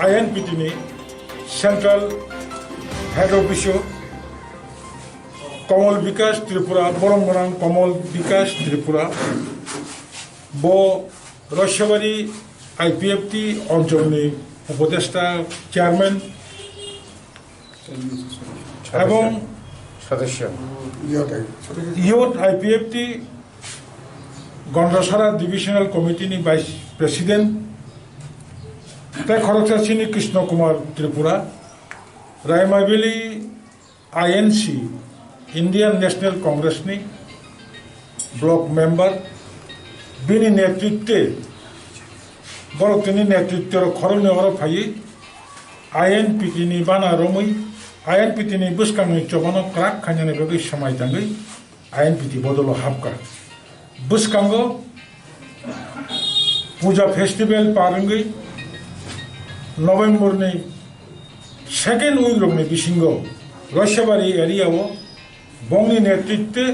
INPT ni Central Head Office Kamal Vikas Tripura Borong Kamal Vikas Tripura Bo Roshabari IPFT অঞ্চলনি উপদেষ্টা চেয়ারম্যান এবং সদস্য ইয়ুথ আইপিএফটি গন্ডাছড়া ডিভিশনাল কমিটিনি ভাইস প্রেসিডেন্ট তাই খরগচাচিনি Krishna Kumar Tripura Raima Valley INC Indian National কংগ্রেসনি ব্লক মেম্বার বিনি নেতৃত্বে বরতিনি নেতৃত্বের খরনে ফাই INPT-ni bana romai INPT-ni buskangi chobano krak khanyane bagi samai tangai INPT bodolo hapka buskango puja festival parangai November ni second week rogni bisingo Roshabari area wo bongni netritwe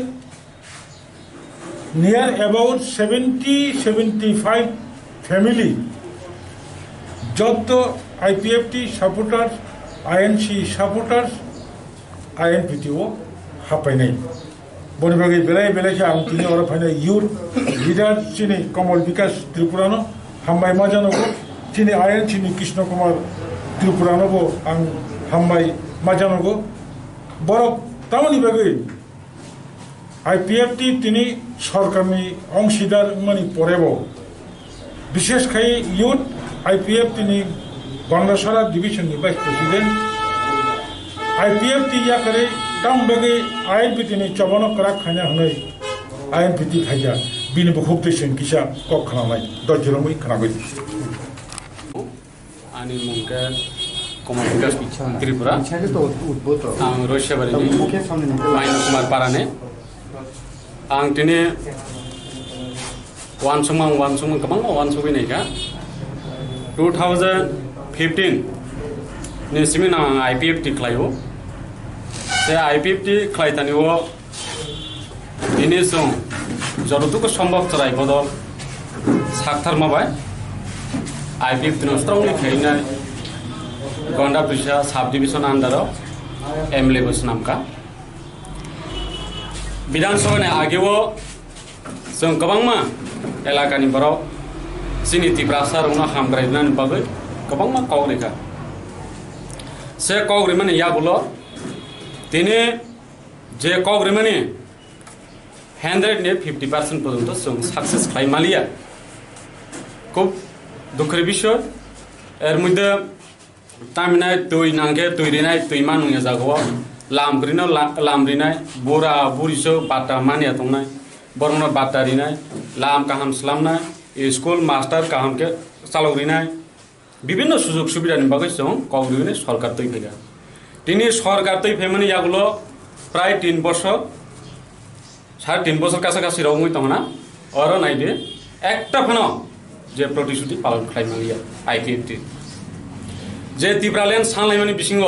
near about 70-75 family যত IPFT supporters, INC supporters, INPT ও হাপাই নাই বনিবাগি বেলাই বেলাইছে আম তিনি ওরা ফাইনা your leader চিনি কমল বিকাশ ত্রিপুরানো হামবাই মাজানগো চিনি INC নি কৃষ্ণ কুমার ত্রিপুরানবো আং হামবাই মাজানগো বড় তামনি বাগি IPFT তিনি সরকারনি অংশীদার মানে পরেব বিশেষ খাই youth IPFT ni Gandasara division ni vice president IPFT ya kare tam bage INPT ni chabano kara khanya hunai INPT khaja bini bukhukte sen kisa kok khanamai dojromui khanabai ani mungke Kamal Vikas Tripura ইচ্ছাকে তো উদ্ভূত ang Roshabari ni মুখের সামনে নিতে Maino Kumar Parane ang tini wansumang kabang wansubi nei ka 2015 ni simina IPFT khlayo se IPFT khlaitani o ini song যতটুকু সম্ভব চলাই বদল সাকথার মাবাই IPFT no strongly khainai Gonda Prisha sub division under MLA bos namka বিধানসভা ni ageo song kabangma elakani borok sini tiprasar una hamgraibnan bagai kabangma kogreka se kogrimani yagulo tini je kogrimani 100 ne 50% পর্যন্ত success খাইমালিয়া খুব দুঃখের বিষয় এর মধ্যে তামিনাই তুই নাঙ্গে তুইরিনাই তুই মানুঙে জাগো লামরিনাই বুড়া বুড়িসো বাটা মানিয়া তংনাই বরমনা বাটারিনাই লাম কাহাম স্লামনাই স্কুল মাস্টার কাহামকে চালকরিনাই বিভিন্ন সুযোগ সুবিধানি বাগৈ जों কংগ্রেসনি সরকার তৈ ফেগা তিনি সরকার তৈ ফেমানি ইয়াগুলো প্রায় 3 বছর 3.5 বছর কাছাকাছি রঙই তংনা অর নাইদে একটা ফেন যে প্রতিশ্রুতি পালন খাইমালিয়া IPFT যে ত্রিপুরালেন সানলাইমানি বিসিঙ্গ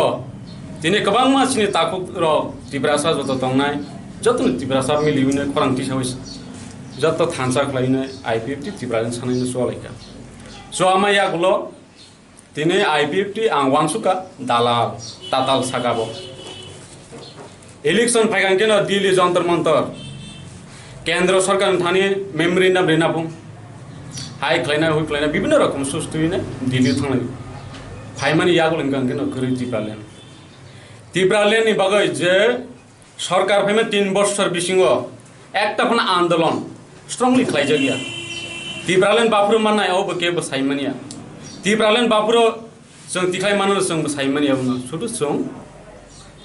তিনি গোबां मानसिनि ताकुक र ত্রিপুরাসা যত তংনাই যতন ত্রিপুরাসা মিলিউনে খরাंथि सावैस যত থানসা খাইনাই IPFT ত্রিপুরালেন সানাইनो सलायका सो आमायागुलो তিনি IPFT आं वानसुका दालाल ताताल सागाबो इलेक्शन फाइगांकेन दिल्ली जंतर मंतर केंद्र सरकार थानी मेमोरेंडाम रेनाबुं हाई खालायनाय हुइ खालायनाय বিভিন্ন রকম সুস্থুইনে দিল্লি थांनाय फाइमानि यागुल गांकेन गरै ত্রিপুরালেন नि बागै जे सरकार फाइमा 3 বছর बिसिंग একটা ফোন आंदोलन स्ट्रंगली खालायजा गया ত্রিপুরালেন बाफुर माननाय अबो केबो साइमानिया ত্রিপুরালেন बाफुर जों तिखाय मानो जों साइमानिया सुदु जों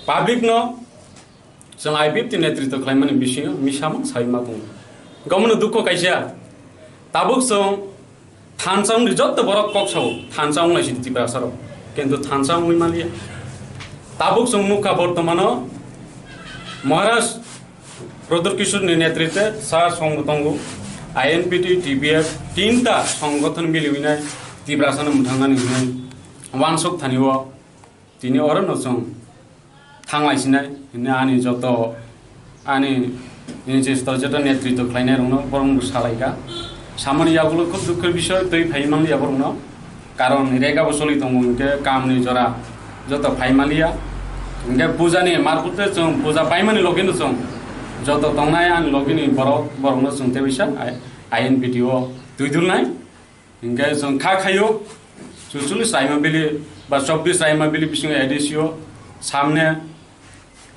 पाब्लिक न जों IPFT नेतृत्व खालायमानि बिसिंग मिसामा साइमा बुं गमनो दुखो कायसा ताबुक जों थानसां जत बरक कक्साव थानसां लाइसि ত্রিপুরাসাर किन्तु थानसां उइमालिया ताबुक जों मुखा बर्तमान महाराज प्रदर किशोरनि नेतृत्वे सार संगठनगु INPT TPF तीनटा संगठन मिलिउनाय ত্রিপুরাসাनो मुथांगानि हुनाय वानसक थानिव तिनि अरन जों थांलायसिनाय आनि जत आनि निजेस्थ जत नेतृत्व खालायनाय रंनो बरं सालायगा सामानि यागुलो खुब दुखर विषय तै फाइमांलिया बरंनो কারণ রেগাবো চলি দङ ইনকে কামनि जरा যত फाइमालिया इनके पूजानि मार्फते जों पूजा बायमानि लगिनो जों যত दंनाय आं लगिनि बर'नो जों तेबिसा INPTO दुइदुलनाय इनके जों खायो 44 रायमाबिलि বা 24 रायमाबिलि बिसिं एडिसिओ सामने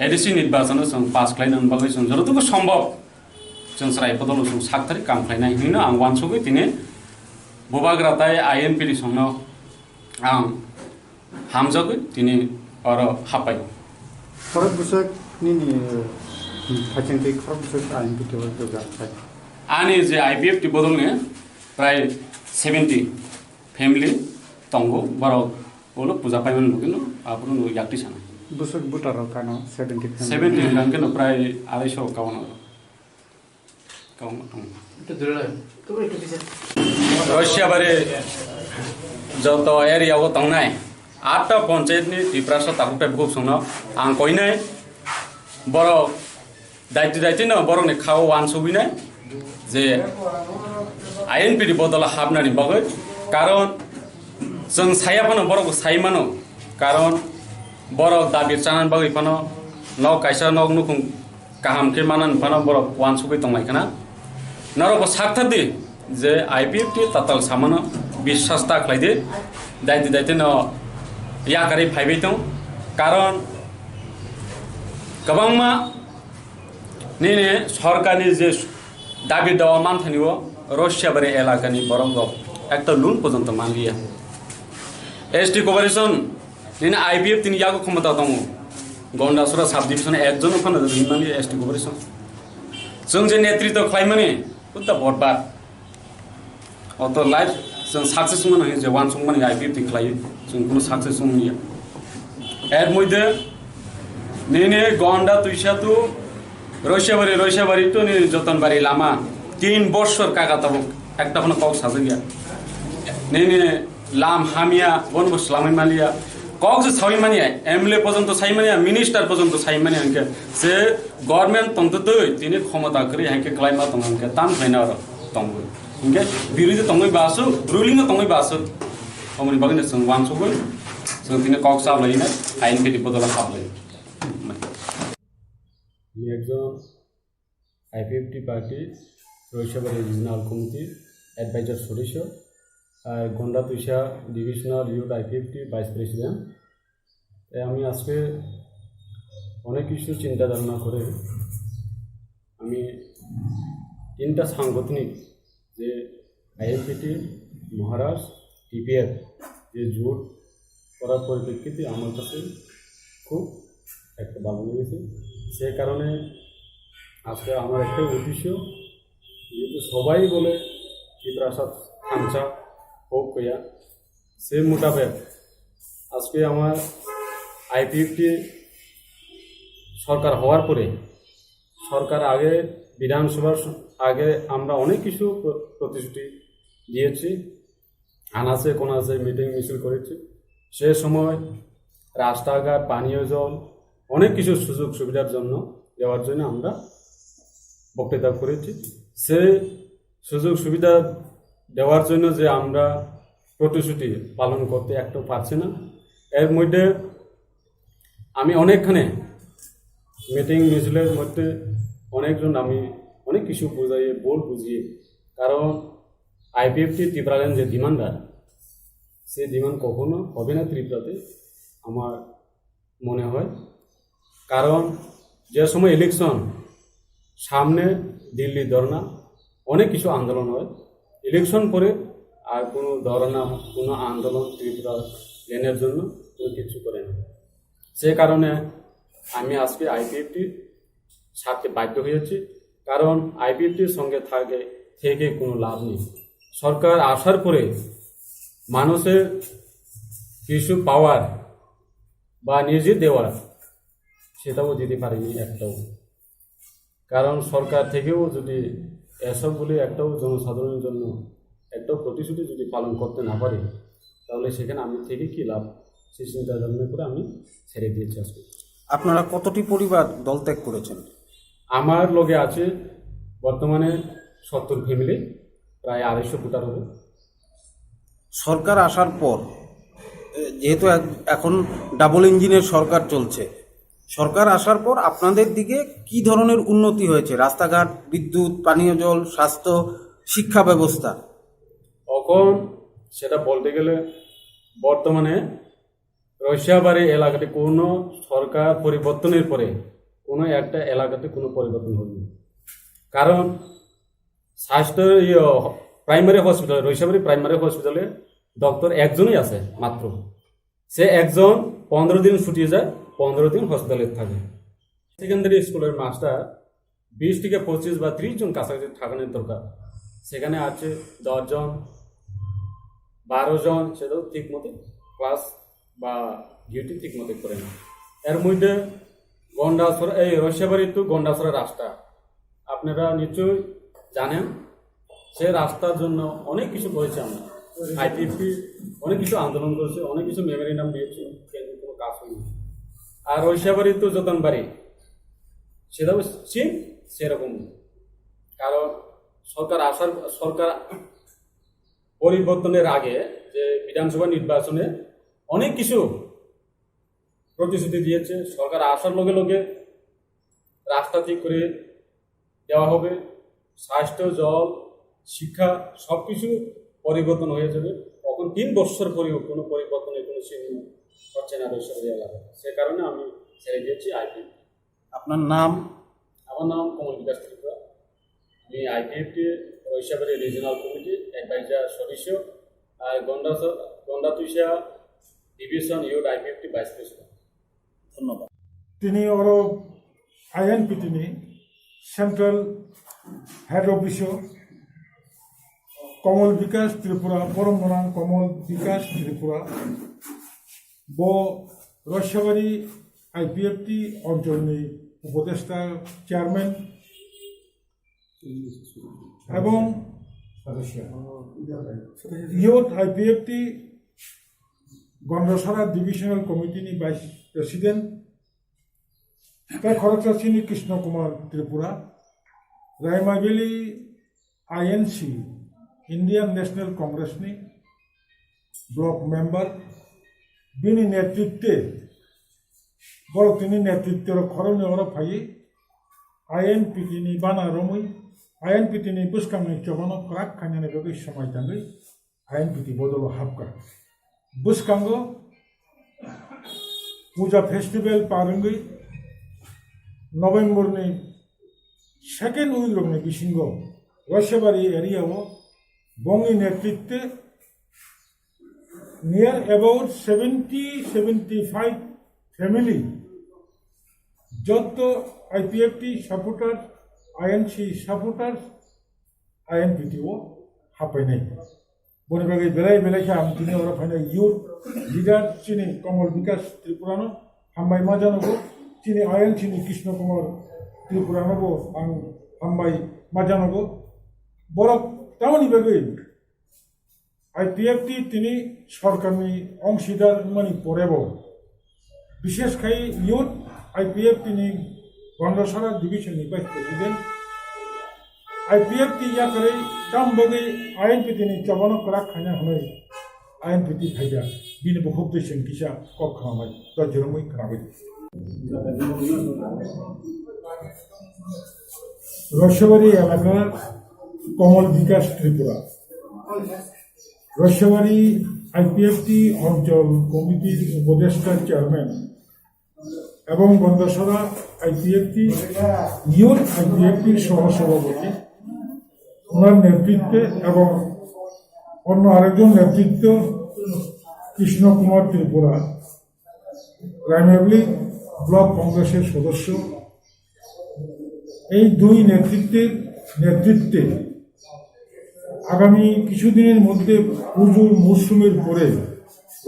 एडिसि निर्वाचन जों पास खालायनो बागै जों जतटुकु सम्भव जों रायफोदल जों 7 तारिख काम खालायनाय हिनो आं वानसुगै दिनै बुबाग्राताय INPTO संनो आं हामजगै दिनै अर हापाय खरब बुसक निनि फाइसेंथि खरब बुसक INPTO जोगा आंनि जे IPFT बदलनि प्राय 70 फेमिलि दंगो बरक बोलो पूजा पाइमन लगिनो आपुन याक्ति साना बुसक बुटार कानो 70 70 गांके न प्राय 250 काउन रशिया बारे जत एरियाव दंनाय 8टा पञ्चायतनि टिप्रासा ताकुटाय बुक संनो आं कइनाय बर दायित्व न बरनि खाव वानसुबिनाय जे INPTO बदल हाबनानि बागै कारण जों सायाफानो बरखौ सायमानो कारण बरक दाबिर चानान बागै फानो न कायसा न नुखुं गाहाम के मानान फानो बरक वानसुबै दंनायखाना नरबो साक्थादि जे IPFT ताताल सामानो বিশ্বাস ताख्लायदि दायित्व न याकारि फाइबै दं कारण गोबांमा निने सरकारनि जे दाबि दावा मानथानिव रशिया बारे एलाकानि बरंग একটা লুন পর্যন্ত মানলিয়া एसटी कोअपरेशन निने IPF तिनि यागो क्षमता दङ गन्डासुरा साब डिभिजन एकजन फानो हिमानि एसटी कोअपरेशन जों जे नेतृत्व खालायमानि उता भटबार अत लाइफ जों सक्सेस मोन जे वान सं मानि IPF ति खालायो जों कुनो सक्सेस मोनिया एर मइदे निने गन्डा तुइसातु रशिया बारी तो नि जतनबारी लामा 3 বছর काका तब একটা কোনো কক সাজে গিয়া নিনে लाम हामिया बनबो सलामै मालिया কক যে সাই মানিয়া MLA পর্যন্ত সাই মানিয়া মিনিস্টার পর্যন্ত সাই মানিয়া আঙ্কে যে গভর্নমেন্ট তন্ত দই তিনি ক্ষমতা করি হাঁকে ক্লাইমা তং আঙ্কে তান ফাইনা আর তংব ইনকে বিরোধী তংই বাসু রুলিং তংই বাসু অমনি বাগিনে जों वानसुबै जों তিনি কক সাবলাইনা INPTO বদল সাবলাই আমি একজন IPFT পার্টি রৈশাবাড়ি রিজনাল কমিটির অ্যাডভাইজার সদস্য আর Ganda Twisa divisional youth IPFT vice president. আমি আজকে অনেক কিছু চিন্তা ধারণা করে আমি 3টা সাংগঠনিক যে INPT মহারাষ্ট্র TPF যে জোট করার পরিপ্রেক্ষিতে আমার কাছে খুব একটা ভালো লেগেছে। সে কারণে আজকে আমার একটা উদ্দেশ্য যেহেতু সবাই বলে টিপ্রাসাদ খাঞ্চা হোক কইয়া সে মোতাবেক আজকে আমার IPFT সরকার হওয়ার পরে সরকার আগে বিধানসভার আগে আমরা অনেক কিছু প্রতিশ্রুতি দিয়েছি, আনাচে কোনাচে মিটিং মিছিল করেছি। সে সময় রাস্তাঘাট পানীয় জল অনেক কিছু সুযোগ সুবিধার জন্য দেওয়ার জন্য আমরা বক্তৃতা করেছি। সে সুযোগ সুবিধা দেওয়ার জন্য যে আমরা প্রতিশ্রুতি পালন করতে একটু পারছি না। এর মধ্যে আমি অনেকখানে মিটিং মিছিলের মধ্যে অনেকজন আমি অনেক কিছু বুঝাইয়ে বুঝিয়ে, কারণ IPFT ত্রিপুরার যে ডিমান্ডার সে ডিমান্ড কখনো হবে না ত্রিপুরাতে আমার মনে হয়। কারণ যে সময় ইলেকশন সামনে দিল্লি ধর্না অনেক কিছু আন্দোলন হয়, ইলেকশন পরে আর কোনো ধর্না কোনো আন্দোলন ত্রিপুরা লেনের জন্য কোনো কিছু করে না। সে কারণে আমি আজকে IPFT সাথে বাধ্য হয়েছি, কারণ IPFTর সঙ্গে থেকে কোনো লাভ নেই। সরকার আসার পরে মানুষের কিছু পাওয়ার বা নিজে দেওয়ার সেটাও দিতে পারেনি একটাও। কারণ সরকার থেকেও যদি এসবগুলি একটাও জনসাধারণের জন্য একটাও প্রতিশ্রুতি যদি পালন করতে না পারে তাহলে সেখানে আমি থেকে কী লাভ, সেই চিন্তা ভাবনা করে আমি ছেড়ে দিয়েছি। আজকে আপনারা কতটি পরিবার দল ত্যাগ করেছেন? আমার লগে আছে বর্তমানে 70 ফ্যামিলি, প্রায় 250 ফুটার হবে। সরকার আসার পর যেহেতু এখন ডাবল ইঞ্জিনের সরকার চলছে, সরকার আসার পর আপনাদের দিকে কি ধরনের উন্নতি হয়েছে? রাস্তাঘাট, বিদ্যুৎ, পানীয় জল, স্বাস্থ্য, শিক্ষা ব্যবস্থা। এখন সেটা বলতে গেলে বর্তমানে রশিয়াবাড়ি এলাকাতে কোনো সরকার পরিবর্তনের পরে কোনো একটা এলাকাতে কোনো পরিবর্তন হয়নি। কারণ স্বাস্থ্য প্রাইমারি হসপিটালে, রশিয়াবাড়ি প্রাইমারি হসপিটালে ডক্টর একজনই আছে মাত্র। সে একজন 15 দিন ছুটি যায়, 15 দিন হসপিটালে থাকে। সেকেন্ডারি স্কুলের মাস্টার 20 থেকে 25 বা 30 জন কাছাকাছি থাকানোর দরকার। সেখানে আছে 10 জন, 12 জন, সেটাও ঠিক মতো ক্লাস বা ডিউটি ঠিক মতো করে না। এর মধ্যে গন্ডাছড়া, এই রশিয়াবাড়ি টু গন্ডাছড়া রাস্তা আপনারা নিশ্চয়ই জানেন। সে রাস্তার জন্য অনেক কিছু করেছে আমরা, আইপিএফটি অনেক কিছু আন্দোলন করেছে, অনেক কিছু মেমোরেন্ডাম দিয়েছে, কিন্তু কোনো কাজ হয়নি। আর রশিয়াবাড়ি টু যতনবাড়ি সেটাও ঠিক সেরকম। কারণ সরকার পরিবর্তনের আগে যে বিধানসভা নির্বাচনে অনেক কিছু প্রতিশ্রুতি দিয়েছে। সরকার আসার লগে লগে রাস্তা ঠিক করে দেওয়া হবে, স্বাস্থ্য, জল, শিক্ষা সব কিছু পরিবর্তন হয়ে যাবে। এখন 3 বছর পরেও কোনো পরিবর্তনের কোনো চিহ্ন হচ্ছে না রশিয়াবাড়ি এলাকায়। সে কারণে আমি ছেড়ে দিয়েছি আইপিএফটি। আপনার নাম? আমার নাম কমল বিকাশ ত্রিপুরা। আমি IPFT Raishyabari regional committee adviser সদস্য, আর Gandatwisa division youth IPFT vice president. ধন্যবাদ। তিনি ওর INPT central head office Kamal Bikash Tripura পরমনাং কমল বিকাশ ত্রিপুরা ব রশিয়াবাড়ি IPFT অঞ্চলনি উপদেষ্টা চেয়ারম্যান এবং ইয়ুথ IPFT গন্ডাছড়া ডিভিশনাল কমিটিনি ভাইস প্রেসিডেন্ট খরচাচিনী Krishna Kumar Tripura Raima Valley INC Indian National কংগ্রেসনি ব্লক মেম্বার বিনি নেতৃত্বে বড় তিনি নেতৃত্বের খরণে ওরা ফাই INPT ni বানা রমই INPT ni বুসকামনি চবানো ক্রাক খানে বেগে সময় তাঙ্গই INPT বদল হাবকা বুসকাঙ্গ পূজা ফেস্টিভ্যাল পারঙ্গই নভেম্বরনি সেকেন্ড উইকরংনি বিসিঙ্গ রশিয়াবাড়ি এরিয়াও বঙ্গি নেতৃত্বে নিয়ার অ্যাবাউট 70-75 ফ্যামিলি যত IPFT supporters INC supporters INPT ও হাপাই নাই বনে বাগে বেলাই বেলাইছে আমি তিনি ওরা ফাইনাল ইউথ লিডার চিনি কমল বিকাশ ত্রিপুরানো হামবাই মাজানগো চিনি INC ni কৃষ্ণ কুমার ত্রিপুরানগো আং হামবাই মাজানগো বড় তামনি বাগে IPFT তিনি সরকারনি অংশীদার মানে পরেব বিশেষ খাই ইউথ IPFT ni গন্ডাছড়া ডিভিশননি ভাইস প্রেসিডেন্ট IPFT ইয়া করে দাম বাগে INPT ni চবানো করা খানা হই INPT ফাইদা বিনি বহু পেশেন্ট কিসা কক খামাই তো জরমই খারাপই রশিয়াবাড়ি এলাকার কমল বিকাশ ত্রিপুরা রশিয়াবাড়ি IPFT অঞ্চল কমিটির উপদেষ্টা চেয়ারম্যান এবং গন্ডাছড়া IPFT ইউথ IPFT সহসভাপতি ওনার নেতৃত্বে এবং অন্য আরেকজন নেতৃত্ব কৃষ্ণ কুমার ত্রিপুরা রায়মাবেলি ব্লক কংগ্রেসের সদস্য এই দুই নেতৃত্বে আগামী কিছুদিনের মধ্যে পুজোর মরশুমের পরে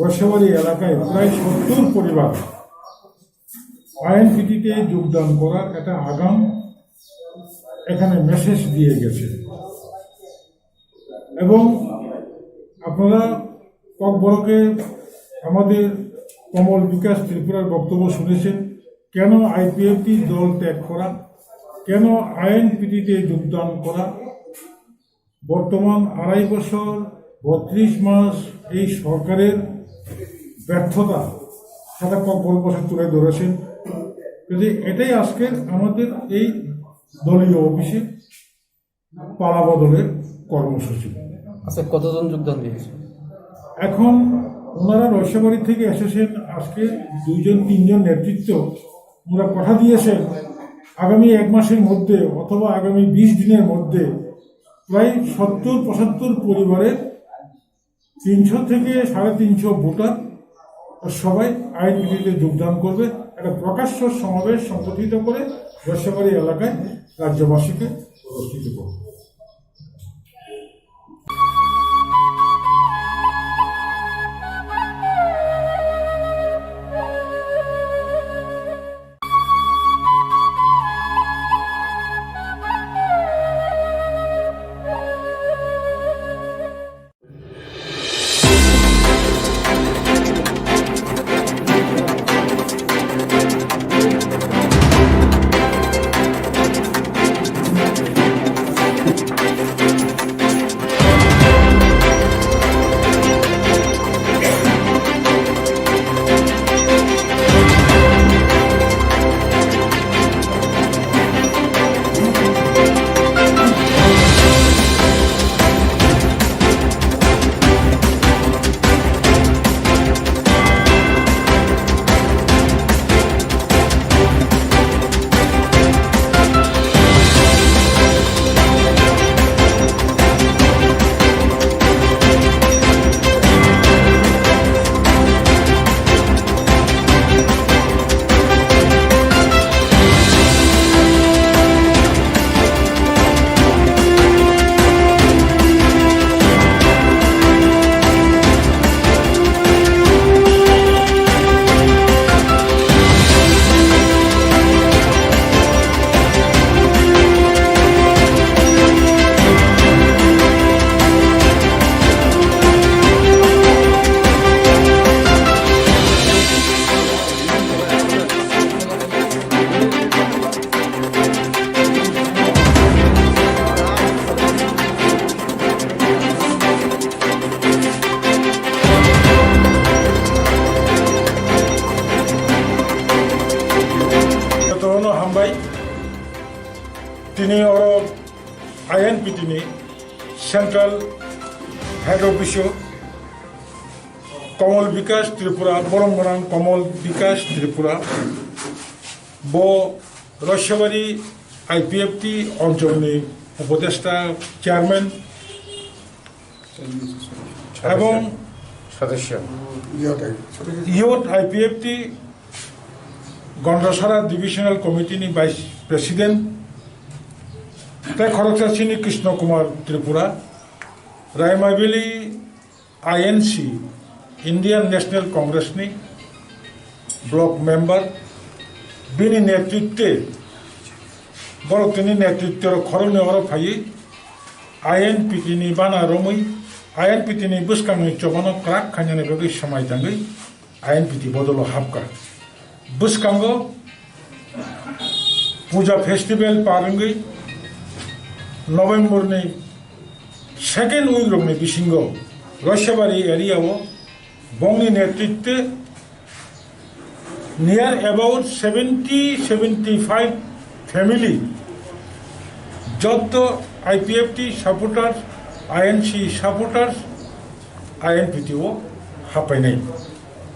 রশিয়াবাড়ি এলাকায় প্রায় 70 পরিবার INPT-তে যোগদান করার একটা আগাম এখানে মেসেজ দিয়ে গেছে এবং আপনারা ককবরকে আমাদের কমল বিকাশ ত্রিপুরার বক্তব্য শুনেছেন কেন IPFT দল ত্যাগ করা, কেন INPT-তে যোগদান করা। বর্তমান 2.5 বছর 32 মাস এই সরকারের ব্যর্থতা সারা কর্পোরেশন তুলে ধরেছেন। যদি এটাই আজকে আমাদের এই দলীয় অফিসে পালা বদলের কর্মসূচি। আচ্ছা, কতজন যোগদান দিয়েছে? এখন ওনারা রয়সাবাড়ি থেকে এসেছেন, আজকে 2-3 নেতৃত্ব ওনারা কথা দিয়েছেন আগামী 1 মাসের মধ্যে অথবা আগামী 20 দিনের মধ্যে প্রায় 70-75 পরিবারের 300 থেকে 350 ভোটার সবাই আইনবিধিতে যোগদান করবে। একটা প্রকাশ্য সমাবেশ সংগঠিত করে রয়সাবাড়ি এলাকায় রাজ্যবাসীকে উপস্থিত করবে। হামবাই তিনি INPT central head office Kamal Bikash Tripura বরমবরাং কমল বিকাশ ত্রিপুরা ব রয়সাবাড়ি IPFT অঞ্চলনি উপদেষ্টা চেয়ারম্যান এবং সদস্য ইয়ট IPFT গন্ডাছড়া ডিভিশনাল কমিটিনি ভাইস প্রেসিডেন্ট তাই খড়গসাচিনি Krishna Kumar Tripura Raima Valley INC Indian National কংগ্রেসনি ব্লক মেম্বার বিনি নেতৃত্বে বড় তিনি নেতৃত্বের খরনে অর ফাই INPT ni বানা রমই INPT ni বুসকাঙै চবানো ক্রাক খাঞ্জানে বেগै समाय दाङै INPT বদল হাবকা বুসকাঙ্গো পূজা ফেস্টিভ্যাল পারঙ্গै নভেম্বরनि সেকেন্ড উইক রংनि बिसिंग রয়সাবাড়ি एरियाव बंनि नेतृत्वे नियर अबाउट 70-75 फैमिली যত IPFT supporter INC supporter INPT ও হাপাইনাই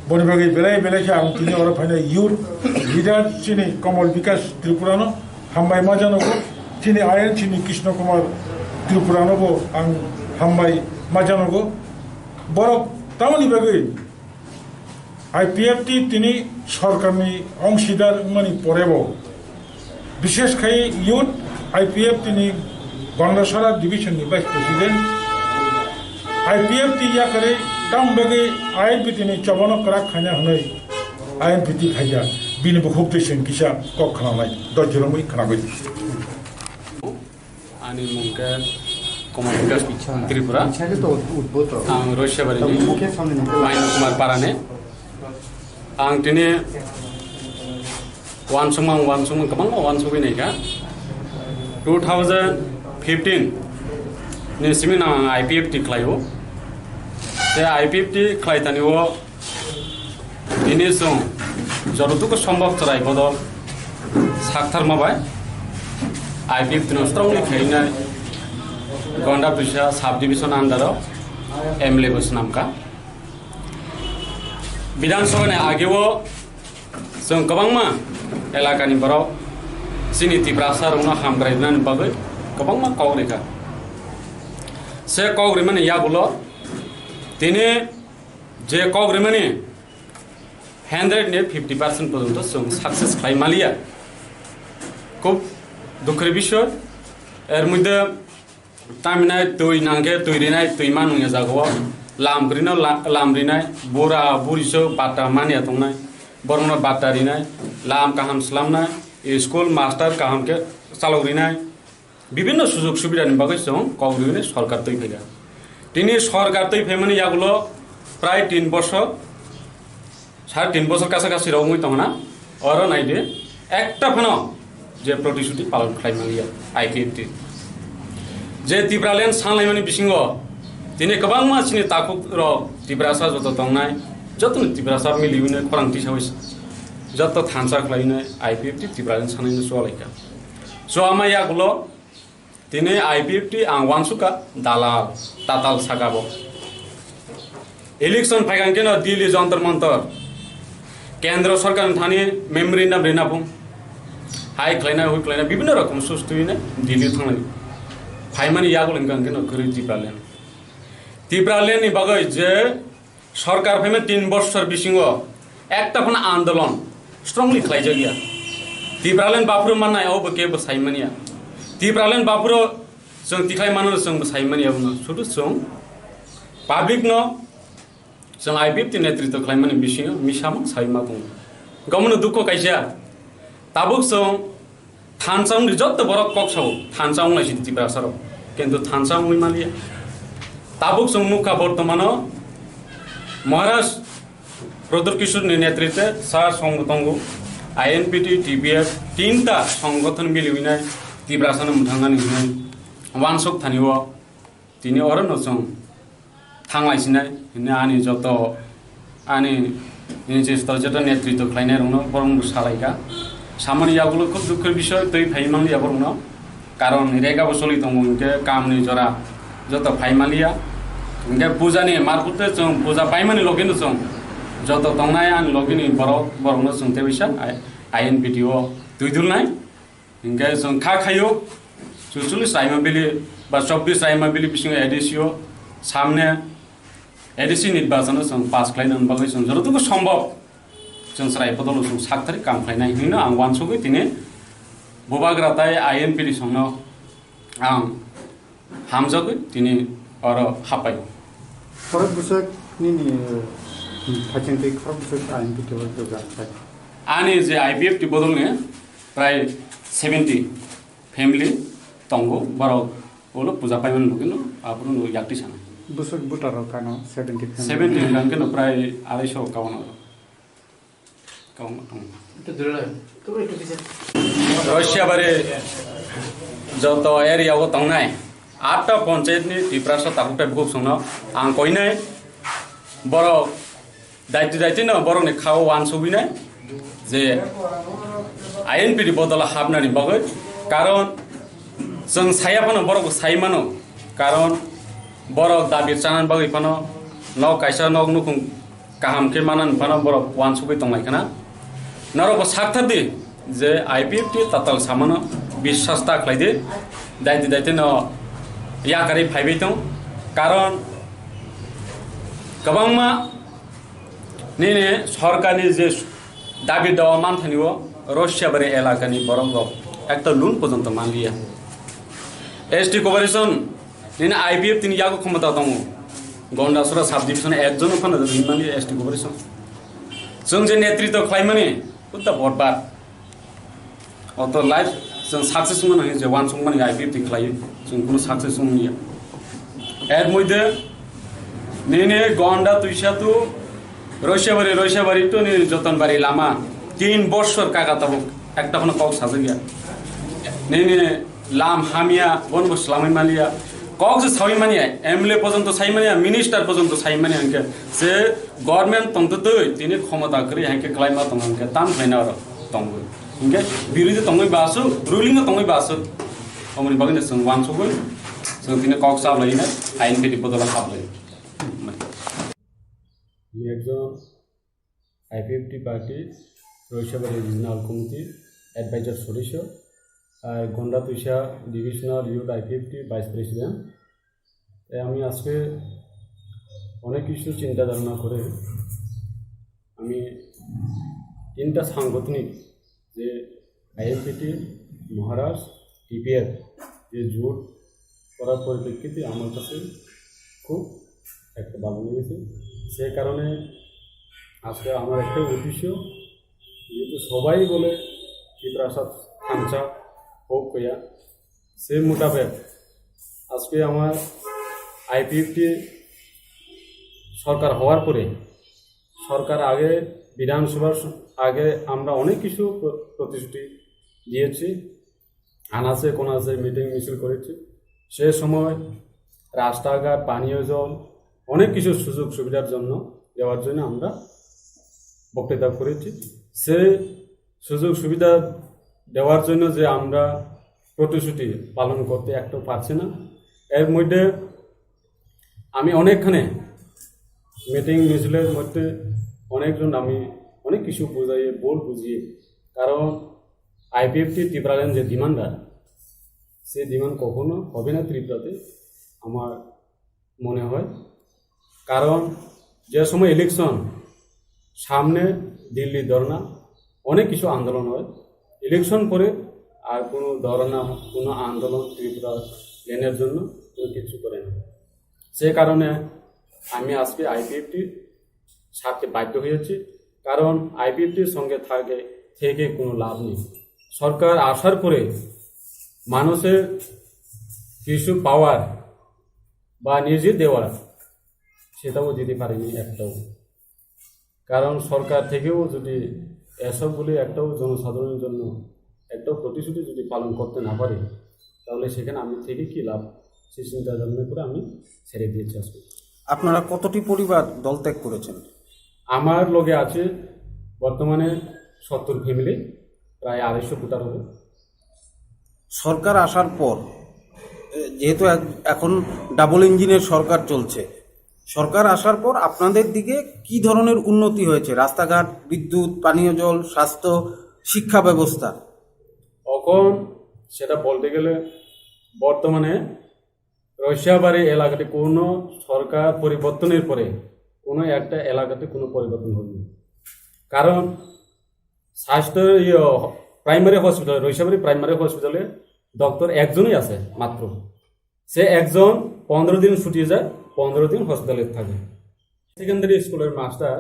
বনিবাগै বেলাই বেলাইকে आं तिनि अर फाइनाय युथ लिडार चिनि कमल विकास त्रिपुरानो हामबाय माजानगो चिनि INC नि कृष्ण कुमार त्रिपुरानो आं हामबाय माजानगो बरक तामनि बागै IPFT तिनि सरकारनि अंशीदार मानि परेब विशेषखाय युथ IPFT नि गंडाछड़ा डिविजन नि वाइस प्रेसिडेंट IPFT याकरे ताम बागै INPT नि चबानो क्राक खाना हनै INPT खाया बिनि बुखुब दैसेन किसा कक खानाय दजरमै खानाबै आंनि मुंखौ कमल विकास त्रिपुरा आं रयसाबारिनि माइना कुमार पाराने आं दिनै वानसुमां गोबां वानसुबैनायखा 2015 नि सिमिन आं IPFT खालायो से IPFT खालायतानिओ दिनै जों जतटुकु सम्भब चराय बदल साकथारमाबाय IPFT नो स्ट्रंगलि खायनाय गंडा तुइसा साब डिविजन आन्डाराव MLA बोसनामका विधानसभानि आगेव जों गोबांमा एलाकानि बराव सिनि तिब्रासा रौना हामग्रायनायनि बागै गोबांमा कावरेखा से कावरेमानि यागुलो दिनै जे कावरेमानि 100 ने 50% पर्यन्त जों साक्सेस खालामलिया खूब दुखर বিষয় এর মধ্যে তামিনাय दै नांगे दैरिनाय दैमा नङा जागोआव लामब्रिनाय बुरा बुरिसो बाटा मानिया दंनाय बरमना बाटारिनाय लाम काहाम स्लामनाय स्कुल मास्टार काहाम के चालौरिनाय বিভিন্ন সুযোগ সুবিধাनि बागै जों कावरिने सरकार दै फैगा दिनै सरकार दै फैमानि यागुलो प्राय 3 বছর 3.5 বছর কাছাকাছি রকমই তখন না আর নাইদে একটা ফানো যে প্রতিশ্রুতি পালন খালাইমালিয়া IPFT যে তিব্রালেন সানলাইমানি বিসিङ दिनै गोबां मानसिनि ताकुक रक तिब्रासा जत दंनाय जतनो तिब्रासा मिलिउने खरांथि सावै जत थानसा खालायनाय IPFT तिब्रालेन सानैनो सलायका जमा यागुलो दिनै IPFT आं वानसुका दालाल ताताल सागाबो इलेक्शन फाइगांकेन दिल्ली जंतर मंतर केंद्र सरकार थानी मेमोरी नाम रेनापुं हाई खालायनाय हुइ खालायनाय विभिन्न रकम सुस्तुयैनो दिल्ली थांनाय फाइमानि यागुलंगांकेन गरि तिब्रालेन बागै जे सरकार फैमे 3 বছর बिसिङ একটা फन आंदोलन स्ट्रंगलि खालायजागिया तिब्रालेन बापुरो माननाय औ बकेबो साइमानिया तिब्रालेन बापुरो जों तिखाय मानो जों साइमानिया बुङो सुदु जों पाब्लिक न जों IPFT नेतृत्व खालायमानि बिसिङ मिसाम साइमा बुङो गमनो दुखो काइसा ताबुक जों थानसाउं जत बरक कक्साव थानसाउं लाइसि तिब्रासार किन्तु थानसाउं मालिया ताबुक जों मुखा बर्तमान महाराज प्रदर किशोर नेतृत्व सार संगठन INPT TPF 3टा संगठन मिलिनाय तिब्रासानो मुथांगानि हिनाय वानसक थानिव दिनै अरन जों थांलायसिनाय हिने आनि जत आनि निजेस्थ जत नेतृत्व खालायनाय रंनो बरं सालायका सामानि यागुलो खुब दुखर বিষয় दै फाइमांनि याबरनो कारण रेगा बसलि दङ के कामनि जरा जत फाइमालिया इनके पूजानि मारफुते जों पूजा पाइमानि लगिनो जों जत दंनाय आन लगिनि बरनो जों तेबिसा INPT दुइदुलनाय इनके जों खा खायो 44 रायमाबिलि बा 24 रायमाबिलि बिसिङ एडिसिओ सामने एडिसि निर्वाचन जों पास खालायनो बागै जों जरतुकु सम्भव जों सराय बदल जों साकथारि काम खालायनाय हिनो आं वानसुगै दिनै बुबाग्राताय INPT संनो आं हामजगै दिनै और हापाय खरब बुसक निनि फाइसेंथि खरब बुसक INPT जगा आनि जे IPFT बदलने प्राय 70 फेमिली तंगो बरो ओलो पूजा पाइमन लगिनो आपुनो याक्ति साना बुसक बुटार कानो 70 गांकेनो प्राय 251 काउन একটু দূরে লাগে তো একটু পিছে रशिया बारे जत एरियाव तंनाय 8टा पञ्चायतनि तिब्रासा ताकुटा बुक संनो आं कइनाय बर दायित्व न बरनि खाव वानसुबिनाय जे INPT बदल हाबनानि बागै कारण जों सायाफानो बरको साइमानो कारण बर दाबि चानान बागै फानो न काइसा न नुखुं काहाम के मानान फानो बर वानसुबै तंनायखाना नरको साकथारदि जे IPFT ताताल सामानो বিশ্বাস ताख्लायदि दायित्व न याकारि फाइबाय दं कारण गोबांमा निने सरकारनि जे दाबि दावा मानथानिव रशिया बारे एलाकानि बरंग একটা লুন পর্যন্ত মানলিয়া ST কোপারেশন নিনে IPFT नि यागो क्षमता दङ गन्डासुरा साब डिभिजन एकजन फानो रिमानि ST कोपारेशन जों जे नेतृत्व खालायमानि उता भटबाद अत लाइफ जों साक्सेस मोन जे वान संमानि IPFT खालायो जों कुनु साक्सेस मोनिया एड मइदे निने गन्डा तुइसातु रशिया बारी तो नि जतनबारी लामा 3 বছর कागाताबो एकटा फानो काउ साजगिया निने लाम हामिया बनबो स्लामै मालिया কক যে সাই মানে এমএলএ পর্যন্ত সাই মানে মিনিস্টার পর্যন্ত সাই মানে হাঙ্কে যে গভর্নমেন্ট তংতো দই তিনি ক্ষমতা করে হাঙ্কে ক্লাইমা তং হাঙ্কে তাম ফাইনা আর তংবো হাঙ্কে বিরোধী তংই বাসু রুলিং তংই বাসু অমনি বাগিনে जों वानसगोन जों তিনি কক সাবলাইনা আইন পেটি বদলা সাবলাই আমি একজন আইপিএফটি পার্টির রৈশাবাড়ি রিজনাল কমিটির অ্যাডভাইজার সদস্য আর Gandatwisa divisional youth IPFT vice president. তাই আমি আজকে অনেক কিছু চিন্তা ধারণা করে আমি তিনটা সাংগঠনিক যে আইএফপিটি মহারাষ্ট্র টিপিএফ যে জোট করার পরিপ্রেক্ষিতে আমার কাছে খুব একটা ভালো লেগেছে। সেই কারণে আজকে আমার একটা উদ্দেশ্য, যেহেতু সবাই বলে ত্রিপ্রাসাদ খাঞ্চা হোক কইয়া, সেই মোতাবেক আজকে আমার আইপিএফটি সরকার হওয়ার পরে সরকার আগে বিধানসভার আগে আমরা অনেক কিছু প্রতিশ্রুতি দিয়েছি, আনাচে কোনাচে মিটিং মিছিল করেছি। সে সময় রাস্তাঘাট পানীয় জল অনেক কিছু সুযোগ সুবিধার জন্য দেওয়ার জন্য আমরা বক্তৃতা করেছি। সেই সুযোগ সুবিধা দেওয়ার জন্য যে আমরা প্রতিশ্রুতি পালন করতে একটু পারছি না। এর মধ্যে আমি অনেকখানে মিটিং মিছিলের মধ্যে অনেকজন আমি অনেক কিছু বুঝাইয়ে বুঝিয়ে, কারণ আইপিএফটি ত্রিপুরার যে ডিমান্ডার, সেই ডিমান্ড কখনো হবে না ত্রিপুরাতে আমার মনে হয়। কারণ যে সময় ইলেকশন সামনে, দিল্লি ধর্না অনেক কিছু আন্দোলন হয়, ইলেকশন পরে আর কোনো ধর্না কোনো আন্দোলন ত্রিপুরা লেনের জন্য কোনো কিছু করে না। সে কারণে আমি আজকে আইপিএফটির সাথে বাধ্য হয়েছি, কারণ আইপিএফটির সঙ্গে থেকে কোনো লাভ নেই। সরকার আসার পরে মানুষের কিছু পাওয়ার বা নিজে দেওয়ার সেটাও দিতে পারেনি একটাও। কারণ সরকার থেকেও যদি এসবগুলি একটাও জনসাধারণের জন্য একটাও প্রতিশ্রুতি যদি পালন করতে না পারে, তাহলে সেখানে আমি থেকে কী লাভ, সেই চিন্তা ভাবনা করে আমি ছেড়ে দিয়েছি আজকে। আপনারা কতটি পরিবার দল ত্যাগ করেছেন? আমার লগে আছে বর্তমানে 70 ফ্যামিলি, প্রায় 250 ফুটার হবে। সরকার আসার পর যেহেতু এখন ডাবল ইঞ্জিনের সরকার চলছে, সরকার আসার পর আপনাদের দিকে কি ধরনের উন্নতি হয়েছে? রাস্তাঘাট, বিদ্যুৎ, পানীয় জল, স্বাস্থ্য, শিক্ষা ব্যবস্থা? এখন সেটা বলতে গেলে বর্তমানে রৈশাবাড়ি এলাকাতে কোনো সরকার পরিবর্তনের পরে কোনো একটা এলাকাতে কোনো পরিবর্তন হয়নি। কারণ স্বাস্থ্য প্রাইমারি হসপিটাল, রৈশাবাড়ি প্রাইমারি হসপিটালে ডক্টর একজনই আছে মাত্র। সে একজন 15 দিন ছুটি যায়, 15 দিন হসপিটালে থাকে। সেকেন্ডারি স্কুলের মাস্টার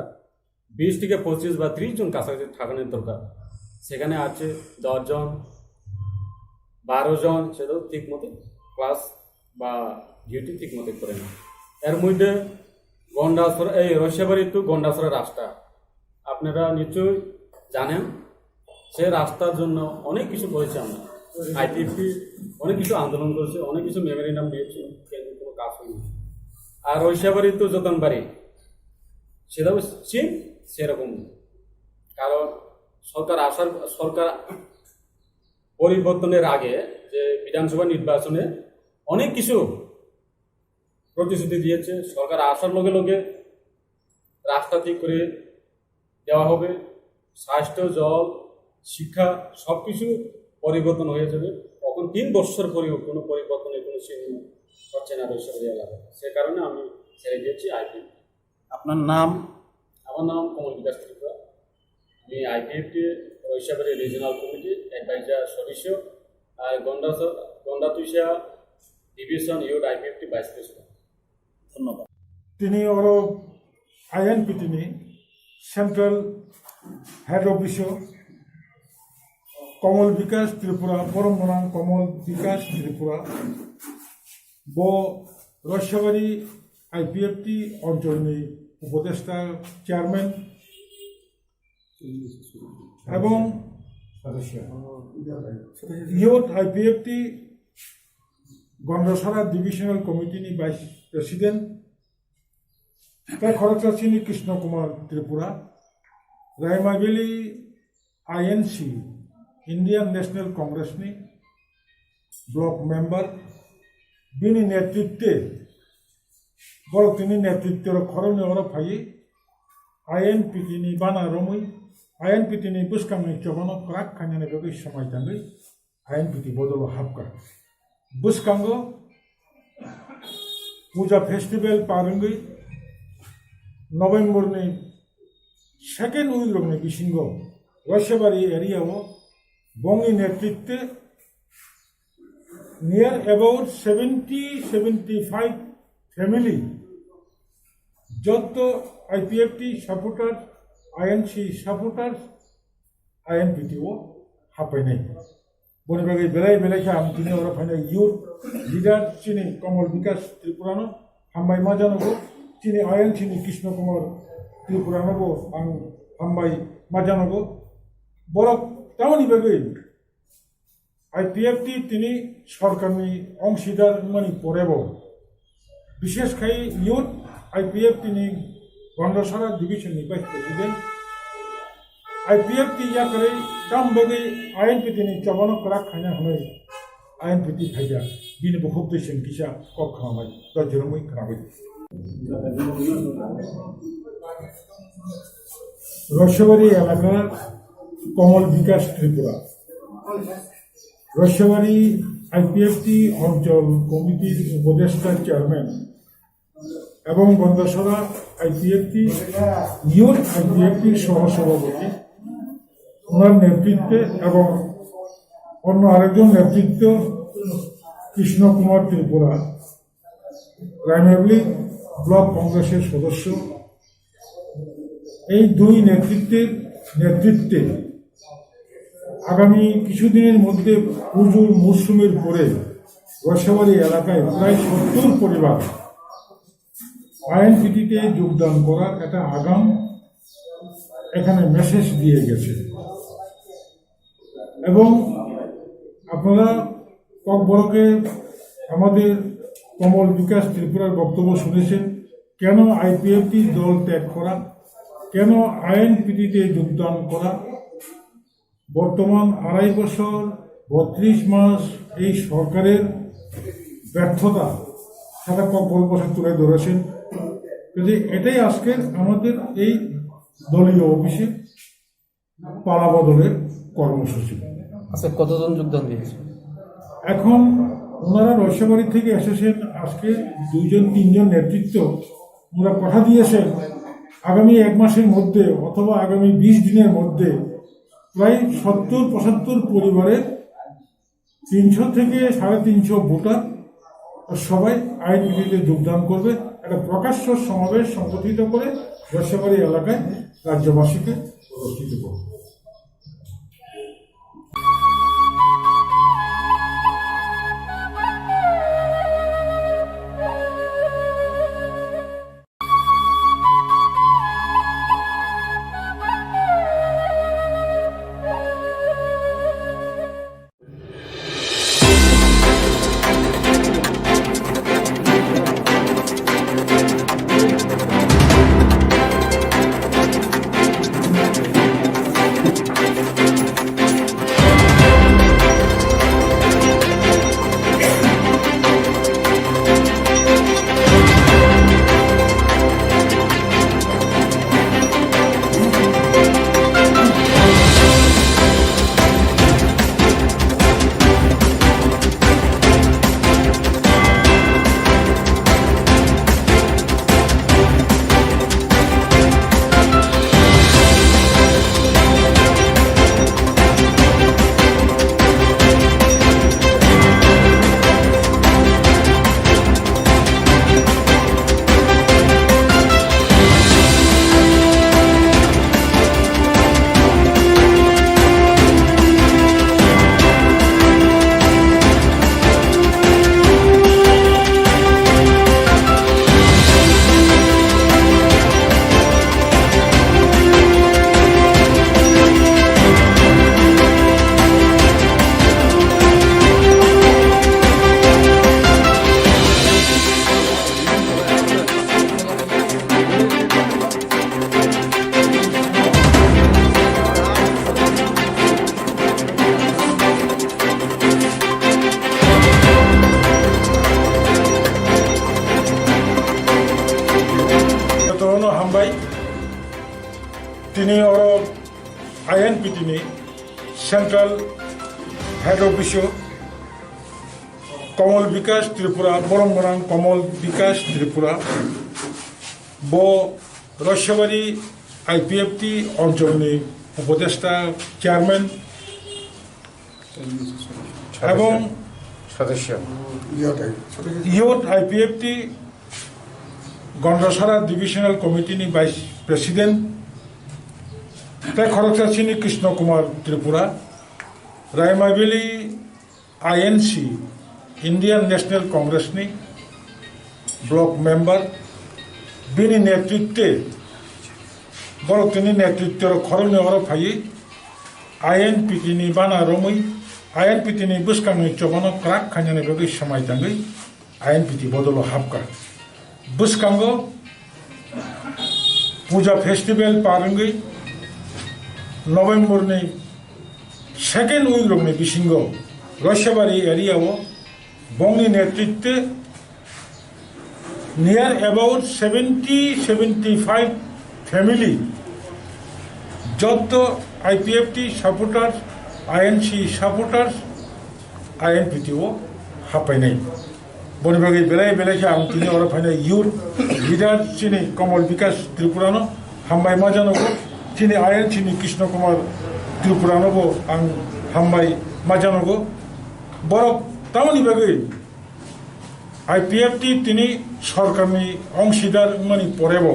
20 থেকে 25 বা 30 জন কাছাকাছি থাকানোর দরকার, সেখানে আছে 10 জন 12 জন, সেটাও ঠিক মতো ক্লাস বা ডিউটি ঠিক মতো করে না। এর মধ্যে গন্ডাছড়া, এই রৈশাবাড়ি টু গন্ডাছড়া রাস্তা আপনারা নিশ্চয়ই জানেন, সে রাস্তার জন্য অনেক কিছু করেছে। আমরা আইপিএফটি অনেক কিছু আন্দোলন করেছে, অনেক কিছু মেমোরেন্ডাম দিয়েছে, কিন্তু কোনো কাজ হয়নি। আর রৈশাবাড়ি টু যতনবাড়ি সেটাও ঠিক সেরকম। কারণ সরকার পরিবর্তনের আগে যে বিধানসভা নির্বাচনে অনেক কিছু প্রতিশ্রুতি দিয়েছে। সরকার আসার লগে লগে রাস্তা ঠিক করে দেওয়া হবে, স্বাস্থ্য, জল, শিক্ষা সব কিছু পরিবর্তন হয়ে যাবে। তখন 3 বছর পরেও কোনো পরিবর্তনের কোনো চিহ্ন হচ্ছে না রৈশাবাড়ি এলাকায়। সে কারণে আমি ছেড়ে দিয়েছি আইপিএফ। আপনার নাম? আমার নাম কমল বিকাশ ত্রিপুরা। আমি IPFT Raishyabari regional committee adviser সদস্য আর Gandatwisa division youth IPFT vice president. ধন্যবাদ। তিনি ওর INPT ni central head office Kamal Bikash Tripura পরম বনাম কমল বিকাশ ত্রিপুরা ব রৈশাবাড়ি আইপিএফটি অঞ্চলনি উপদেষ্টা চেয়ারম্যান এবং ইয়ুথ আইপিএফটি গন্ডসরা ডিভিশনাল কমিটিনি ভাইস প্রেসিডেন্ট খরচাচিনী Krishna Kumar Tripura Raima Valley INC Indian National কংগ্রেসনি ব্লক মেম্বার বিনি নেতৃত্বে বড় তিনি নেতৃত্বের খরণে ওরা ফাইয়ে আইএনপিটিনি বানা রমই আইএনপিটিনি বুসকাংনি চবানো ক্রাক খাኛনে বেগে সময় জাঙ্গি আইএনপিটি বদল হাবকা বুসকাঙ্গ পূজা ফেস্টিভ্যাল পারঙ্গি নভেম্বরনি সেকেন্ড উইকরংনি বিসিঙ্গ রসেবাড়ি এরিয়াও বংনি নেতৃত্বে নিয়ার অ্যাবাউট 75 ফ্যামিলি যত আইপিএফটি সাপোর্টার আইএনসি সাপোর্টার আইএনপিটিও হাফাইনাই বনিবাগে বেলাই বেলাইখা আমি তিনি ওরা ফাইনাল ইউথ লিডার চিনি কমল বিকাশ ত্রিপুরানো হামবাই মাজানগো চিনি আইএনসিনি কৃষ্ণ কুমার ত্রিপুরানগো আং হামবাই মাজানগো বড় টাউনি বেগে আইপিএফটি তিনি সরকারনি অংশীদার মানে পরেব বিশেষ খাই ইউথ আইপিএফ তিনি গন্ডসরা ডিভিশননি ভাইস প্রেসিডেন্ট আইপিএফটি ইয়া করে দাম বেগে আইএনপি তিনি চবানো করা খাইনা হनै আইএনপিটি ফাইয়া বিনি বহুত দেশন কিসা কক খামাই দজরমই খানাबै রসবাড়ি এলাকার কমল বিকাশ ত্রিপুরা রসবাড়ি আইপিএফটি অঞ্চল কমিটির উপদেষ্টা চেয়ারম্যান এবং গন্ডসরা আইপিএফটি ইউথ আইপিএফটির সহসভাপতি ওনার নেতৃত্বে এবং অন্য আরেকজন নেতৃত্ব কৃষ্ণ কুমার ত্রিপুরা রায়মাবেলি ব্লক কংগ্রেসের সদস্য এই দুই নেতৃত্বে আগামী কিছুদিনের মধ্যে পুজোর মরশুমের পরে রসবাড়ি এলাকায় প্রায় 70 পরিবার আইএনপিটিতে যোগদান করার একটা আগাম এখানে মেসেজ দিয়ে গেছে এবং আপনারা ককবরকে আমাদের কমল বিকাশ ত্রিপুরার বক্তব্য শুনেছেন কেন আইপিএফটি দল ত্যাগ করা কেন আইএনপিটিতে যোগদান করা বর্তমান 2.5 বছর 32 মাস এই সরকারের ব্যর্থতা সেটা ককবর বছর তুলে ধরেছেন যদি এটাই আজকের আমাদের এই দলীয় অফিসে পালা বদলের কর্মসূচি আচ্ছা কতজন যোগদান দিয়েছে এখন ওনারা রসবাড়ি থেকে এসেছেন আজকে 2-3 জন নেতৃত্ব ওনারা কথা দিয়েছেন আগামী 1 মাসের মধ্যে অথবা আগামী 20 দিনের মধ্যে প্রায় 70-75 পরিবারের 300 থেকে 350 ভোটার সবাই আইনপিটিতে যোগদান করবে একটা প্রকাশ্য সমাবেশ সংগঠিত করে রসবাড়ি এলাকায় রাজ্যবাসীকে প্রদর্শিত করবে তিনি INPTini সেন্ট্রাল হেড অফিসও কমল বিকাশ ত্রিপুরা বরমগনাং কমল বিকাশ ত্রিপুরা ব রস্যবাড়ি IPFT অঞ্চলনি উপদেষ্টা চেয়ারম্যান এবং সদস্য ইয়ট IPFT গন্ডাছড়া ডিভিশনাল কমিটিনি ভাইস প্রেসিডেন্ট তাই খরগচাচিনি Krishna Kumar Tripura Raima Valley INC Indian National কংগ্রেসনি ব্লক মেম্বার বিনি নেতৃত্বে বড় নেতৃত্বের খরনে ফাই INPTini বানা রমই INPTini বুসকাঙै চবানো ক্রাক খাইনানি বেগै समायदाङै INPT বদল হাবকা বুসকাঙ্গো পূজা ফেস্টিভ্যাল পারঙ্গै নভেম্বরनि সেকেন্ড উইক রংनि बिसिंग रस्यबारी एरियाव बंगनि नेतृत्वे near about 70-75 family Jat IPFT सपोर्टार्स INC सपोर्टार्स INPTO हापायनाय बनि बागै बेलाय बेलायखे आं तिनि अरा फायनाय यूथ लीडर चिनि कमल विकास त्रिपुरानो हामबाय मा जानांगौ चिनि INC नि कृष्ण कुमार त्रिपुरानोबो आं हामबाय मा जानांगौ बर तामनि बागै IPFT तिनि सरकारनि अंशीदार मानि परेबो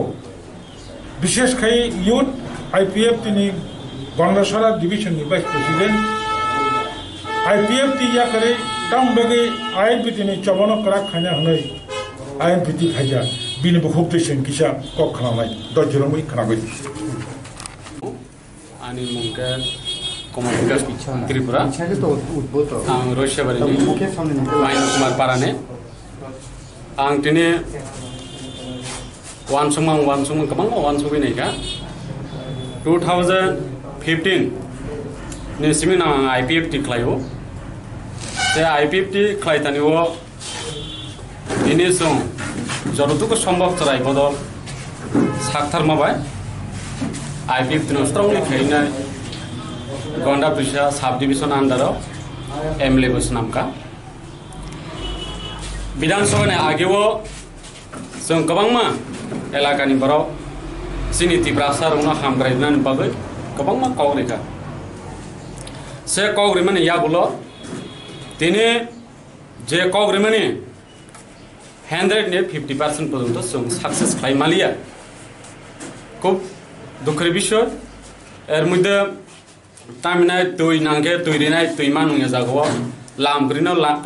विशेषखाय यूथ IPFT नि गंडाछड़ा डिविजन नि वाइस प्रेसिडेंट IPFT या करे तम बागै INPT नि चबानो करा खाना हनै INPT खाजा बिनि बहुब दैसेन किसा कक खालामनाय दजरमै खानाबै आंनि मुंखौ कमल विकास त्रिपुरा इच्छाले तो उद्भूत आं रस्यबारिनि मुख्य सामने माइनु कुमार पाराने आं दिनै वानसुं गोबां वानसुंफैनायखा 2015 नि सिमिन आं IPFT खालायो जे IPFT खालायतानिव दिनै जों जतटुकु सम्भव तराय बदल साकथारमाबाय IPFT नो स्ट्रंलि खायनाय गंडा तुषा साब डिविजन आन्डाराव MLA बस नामका विधानसभानि आगेव जों गोबांमा एलाकानि बराव सिनिति प्रासारनो हामग्रायनायनि बागै गोबांमा कावरेखा से कावरेमानि यागुलो दिनै जे कावरेमानि 100 ने 50% पर्यंत जों साक्सेस खालामलिया खूब दुखुर विषय एर मध्य तामिनाय दै नांगे दैरिनाय दैमा नङा जागोआव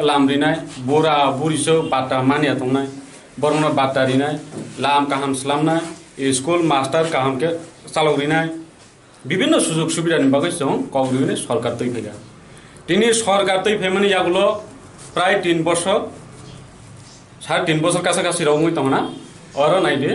लामरिनाय बुरा बुरिसो बाटा मानिया दंनाय बरमना बाटारिनाय लाम काहाम स्लामनाय स्कुल मास्टार काहाम के चालौरिनाय विभिन्न सुजुग सुबिदानि बागै जों कावरिने सरकार दै फैगा दिनै सरकार दै फैमानि यागुलो प्राय 3 बছर 3.5 বছর কাছাকাছি রঙই তংনা और नायदो